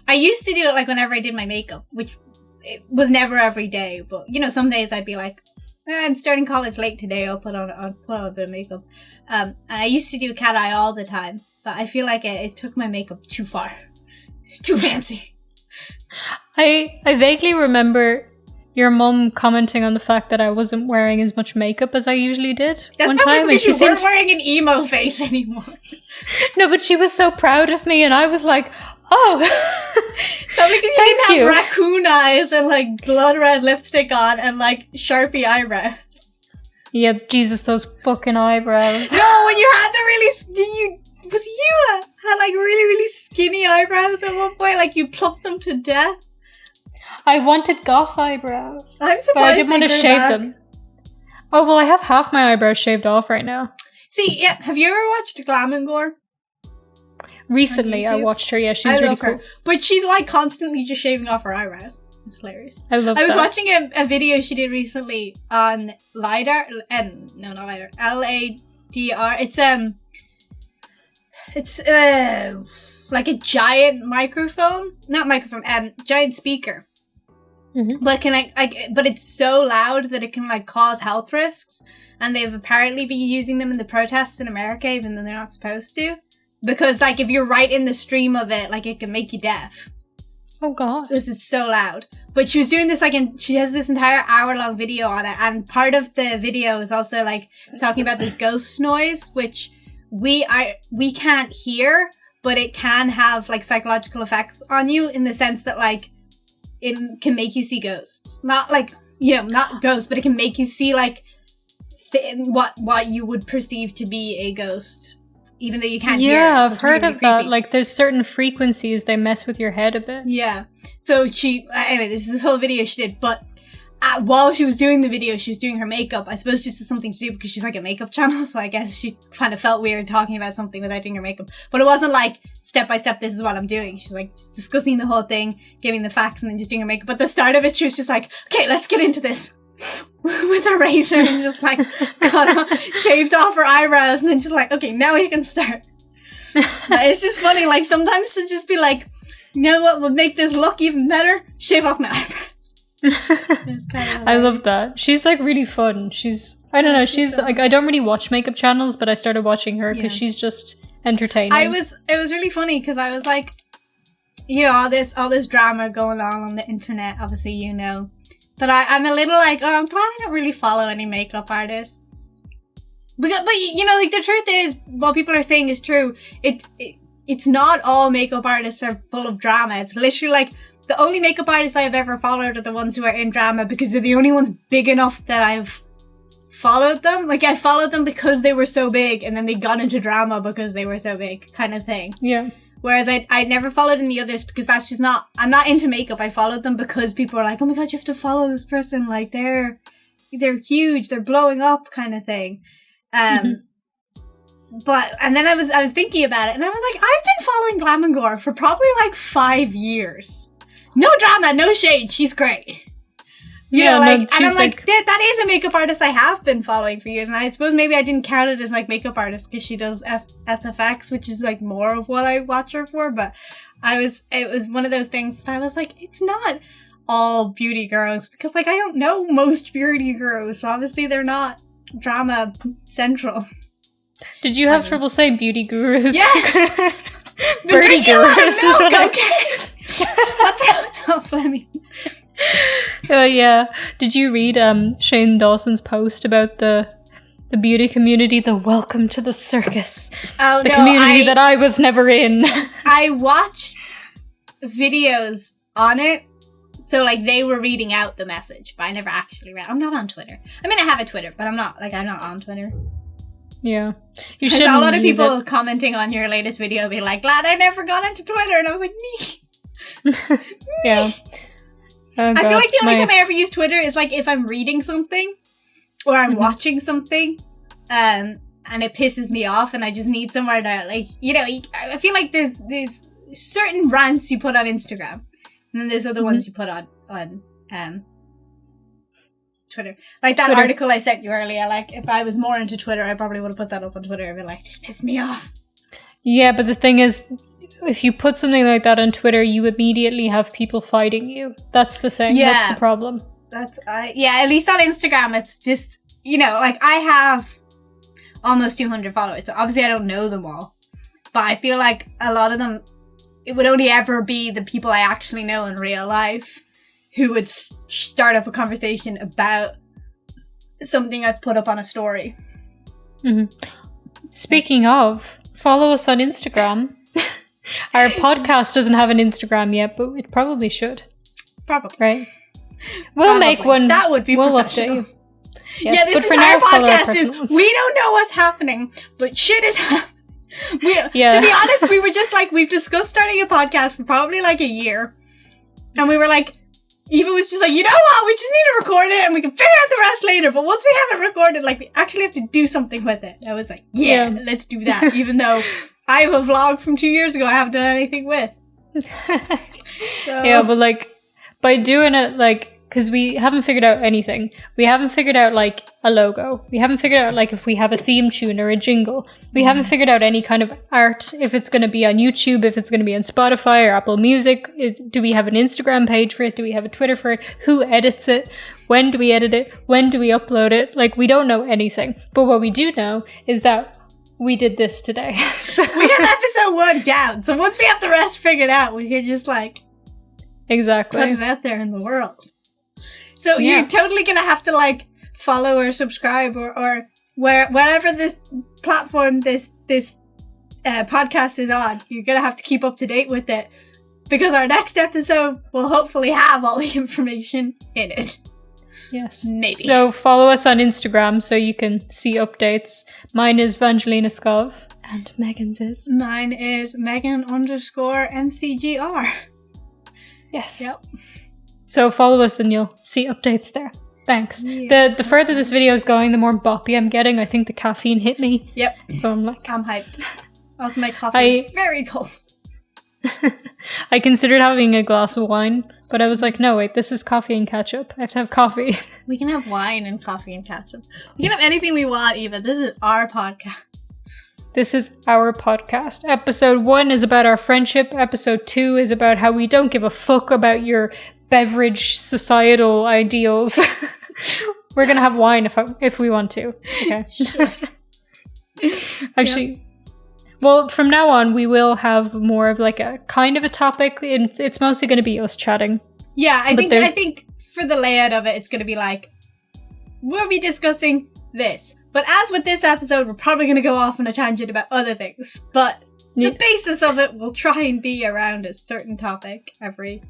I used to do it, like, whenever I did my makeup, which it was never every day. But, you know, some days I'd be like, I'm starting college late today. I'll put on a bit of makeup. And I used to do cat eye all the time. But I feel like it took my makeup too far. Too fancy. I vaguely remember your mum commenting on the fact that I wasn't wearing as much makeup as I usually did. That's probably because you weren't wearing an emo face anymore. No, but she was so proud of me, and I was like, oh. Probably because you didn't have raccoon eyes and, like, blood red lipstick on and, like, Sharpie eyebrows. Yeah, Jesus, those fucking eyebrows. No, when you had the really... had, like, really, really skinny eyebrows at one point. Like, you plucked them to death. I wanted goth eyebrows. I'm surprised but I didn't want to shave them. Oh, well, I have half my eyebrows shaved off right now. See, yeah, have you ever watched Glamangor? Recently, I watched her. Yeah, she's really cool. But she's, like, constantly just shaving off her eyebrows. It's hilarious. I love that. I was watching a video she did recently on LiDAR. No, not LiDAR. LADR. It's like a giant microphone. Not microphone, giant speaker. Mm-hmm. But but it's so loud that it can, like, cause health risks, and they've apparently been using them in the protests in America, even though they're not supposed to, because, like, if you're right in the stream of it, like, it can make you deaf. Oh god, because it's so loud. But she was doing this, like, and she has this entire hour-long video on it, and part of the video is also, like, talking about this ghost noise, which we can't hear, but it can have, like, psychological effects on you in the sense that, like, it can make you see ghosts. Not, like, you know, not ghosts, but it can make you see, like, what you would perceive to be a ghost, even though you can't hear it. Yeah, I've heard of that. Like, there's certain frequencies, they mess with your head a bit. Yeah. So anyway, this is this whole video she did, but while she was doing the video, she was doing her makeup. I suppose just as something to do because she's, like, a makeup channel, so I guess she kind of felt weird talking about something without doing her makeup. But it wasn't like, step by step, this is what I'm doing. She's, like, just discussing the whole thing, giving the facts, and then just doing her makeup. But the start of it, she was just like, okay, let's get into this. With a razor, and just, like, shaved off her eyebrows, and then just like, okay, now we can start. It's just funny, like, sometimes she'll just be like, you know what would make this look even better? Shave off my eyebrows. I love that. She's, like, really fun. I don't know, she's like, I don't really watch makeup channels, but I started watching her because she's just entertaining. It was really funny because I was like, you know, all this drama going on the internet, obviously, you know. But I'm a little like, I'm glad I don't really follow any makeup artists. But you know, like, the truth is, what people are saying is true. It's not all makeup artists are full of drama. It's literally like, the only makeup artists I've ever followed are the ones who are in drama because they're the only ones big enough that I've followed them. Like, I followed them because they were so big, and then they got into drama because they were so big, kind of thing. Yeah. Whereas I never followed any others because that's just not... I'm not into makeup. I followed them because people were like, oh my god, you have to follow this person. Like, they're huge. They're blowing up, kind of thing. But... And then I was thinking about it, and I was like, I've been following Glamangor for probably, like, 5 years. No drama, no shade. She's great. You know, like... And I'm like, that is a makeup artist I have been following for years. And I suppose maybe I didn't count it as, like, makeup artist because she does SFX, which is, like, more of what I watch her for. But it was one of those things that I was like, it's not all beauty girls. Because, like, I don't know most beauty girls. So obviously they're not drama central. Did you have trouble saying beauty gurus? Yes! Birdie gurus. Milk, okay? What's up, Fleming? Yeah. Did you read Shane Dawson's post about the The beauty community, the welcome to the circus. Oh, the community that I was never in. I watched videos on it. So, like, they were reading out the message, but I never actually read. I'm not on Twitter. I mean, I have a Twitter, but I'm not on Twitter. Yeah. You should. A lot of people commenting on your latest video being like, glad I never got into Twitter. And I was like, me. Yeah. Oh, I feel like the only time I ever use Twitter is, like, if I'm reading something or I'm watching something and it pisses me off and I just need somewhere to, like, you know, I feel like there's certain rants you put on Instagram. And then there's other ones you put on Twitter. Like that article I sent you earlier, like, if I was more into Twitter, I probably would have put that up on Twitter and been like, just piss me off. Yeah, but the thing is, if you put something like that on Twitter, you immediately have people fighting you. That's the thing. Yeah. That's the problem. At least on Instagram, it's just, you know, like, I have almost 200 followers, so obviously I don't know them all. But I feel like a lot of them, it would only ever be the people I actually know in real life who would start up a conversation about something I've put up on a story. Mm-hmm. Speaking of, follow us on Instagram. Our podcast doesn't have an Instagram yet, but it probably should. Probably. Right? We'll make one. That would be professional. Update you. Yes, yeah, this entire podcast is, we don't know what's happening, but shit is happening. To be honest, we were just like, we've discussed starting a podcast for probably like a year. And we were like, Eva was just like, you know what? We just need to record it and we can figure out the rest later. But once we have it recorded, like, we actually have to do something with it. I was like, yeah. Let's do that. Even though I have a vlog from 2 years ago I haven't done anything with. So. Yeah, but like, by doing it, like, because we haven't figured out anything. We haven't figured out, like, a logo. We haven't figured out, like, if we have a theme tune or a jingle. We haven't figured out any kind of art, if it's going to be on YouTube, if it's going to be on Spotify or Apple Music. Do we have an Instagram page for it? Do we have a Twitter for it? Who edits it? When do we edit it? When do we upload it? Like, we don't know anything. But what we do know is that we did this today. So. We have episode 1 down. So once we have the rest figured out, we can just, like... Exactly. Put it out there in the world. So you're totally going to have to, like, follow or subscribe or wherever this platform, this podcast is on. You're going to have to keep up to date with it because our next episode will hopefully have all the information in it. Yes. Maybe. So follow us on Instagram so you can see updates. Mine is VangelinaSkov and Megan's is? Mine is Megan_MCGR. Yes. Yep. So follow us and you'll see updates there. Thanks. Yeah. The further this video is going, the more boppy I'm getting. I think the caffeine hit me. Yep. So I'm like... I'm hyped. Also, my coffee is very cold. I considered having a glass of wine, but I was like, no, wait, this is coffee and ketchup. I have to have coffee. We can have wine and coffee and ketchup. We can have anything we want, Eva. This is our podcast. This is our podcast. Episode 1 is about our friendship. Episode 2 is about how we don't give a fuck about your beverage societal ideals. We're gonna have wine if we want to. Okay. Sure. Actually, well, from now on we will have more of like a kind of a topic. It's mostly going to be us chatting. Yeah, I think for the layout of it, it's going to be like we'll be discussing this. But as with this episode, we're probably going to go off on a tangent about other things. But the basis of it will try and be around a certain topic every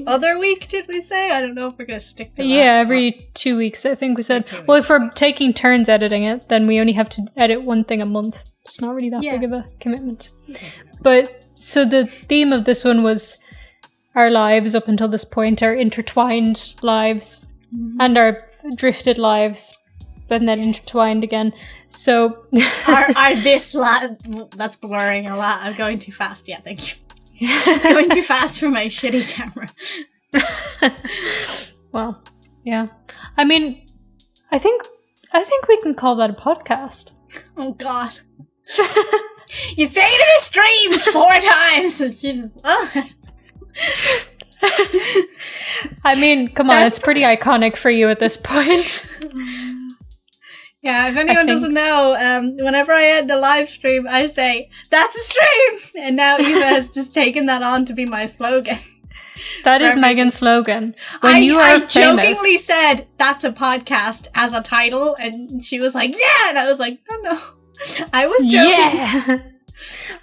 other week, did we say? I don't know if we're going to stick to that. Yeah, every 2 weeks, I think we said. Well, if we're taking turns editing it, then we only have to edit one thing a month. It's not really that big of a commitment. Okay. But, so the theme of this one was our lives up until this point, our intertwined lives and our drifted lives. And then intertwined again. So are this that's blurring a lot. I'm going too fast. Yeah, thank you. Going too fast for my shitty camera. Well, yeah. I mean, I think we can call that a podcast. Oh God. You say it in a stream 4 times. And she just, I mean, come on, it's pretty iconic for you at this point. Yeah, if anyone doesn't know, whenever I end a live stream, I say, that's a stream! And now Eva has just taken that on to be my slogan. That is Megan's slogan. When you are famous. I jokingly said, that's a podcast as a title, and she was like, yeah! And I was like, oh no. I was joking. Yeah!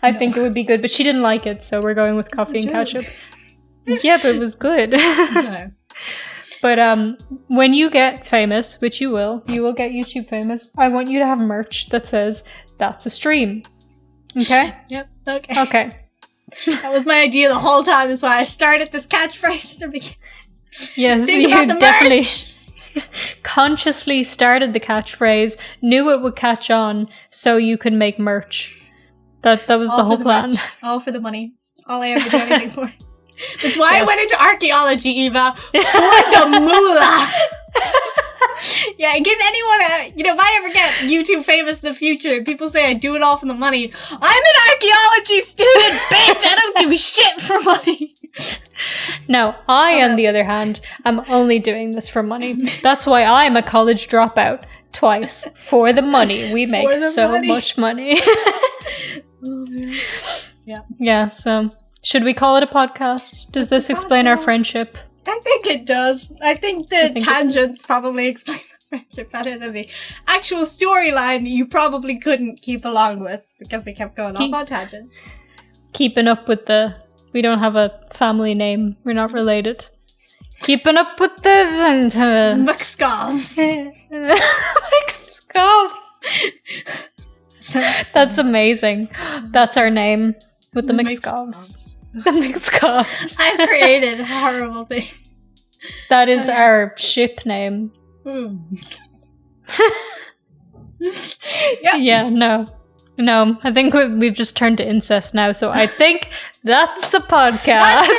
I think it would be good, but she didn't like it, so we're going with coffee and ketchup. Yeah, but it was good. No. But when you get famous, which you will get YouTube famous, I want you to have merch that says, that's a stream. Okay? Yep, okay. Okay. That was my idea the whole time. That's why I started this catchphrase to begin. Yes, you definitely consciously started the catchphrase, knew it would catch on, so you could make merch. That was all the whole plan. Merch. All for the money. That's all I ever do anything for. That's why I went into archaeology, Eva. For the moolah. Yeah, in case anyone, if I ever get YouTube famous in the future, people say I do it all for the money. I'm an archaeology student, bitch! I don't give a shit for money. No, I, on the other hand, am only doing this for money. That's why I'm a college dropout twice. For the money. We make much money. Oh, man. Yeah. Yeah, so should we call it a podcast? Does this explain our friendship? I think it does. I think the tangents probably explain the friendship better than the actual storyline that you probably couldn't keep along with because we kept going off on tangents. Keeping up with we don't have a family name. We're not related. Keeping up with the McSkovs. McSkovs. That's amazing. That's our name with the McSkovs. The McSkovs. I've created a horrible thing. That is our ship name. Yep. Yeah, no. I think we've just turned to incest now, so I think that's a podcast.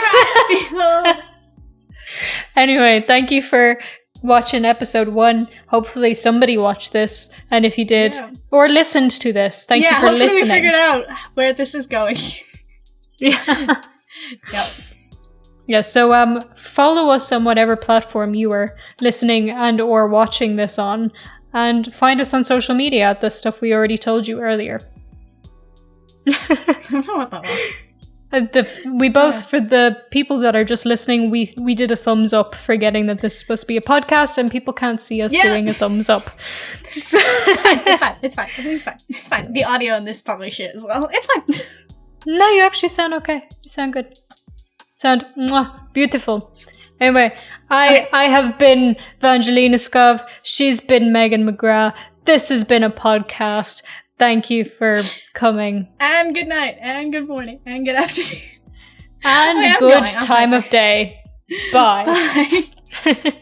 Anyway, thank you for watching episode 1. Hopefully somebody watched this, and if you did, or listened to this, thank you for listening. Yeah, hopefully we figured out where this is going. Yeah. Yep. Yeah, so follow us on whatever platform you are listening and or watching this on, and find us on social media at the stuff we already told you earlier. I don't know what that was. We both, for the people that are just listening, we did a thumbs up, forgetting that this is supposed to be a podcast and people can't see us doing a thumbs up. It's fine. It's fine. The audio in this probably shit as well. It's fine. No, you actually sound okay. You sound good. Sound beautiful. Anyway, I have been VangelinaSkov. She's been Megan McGrath. This has been a podcast. Thank you for coming. And good night, and good morning, and good afternoon. And good time of day. Bye. Bye.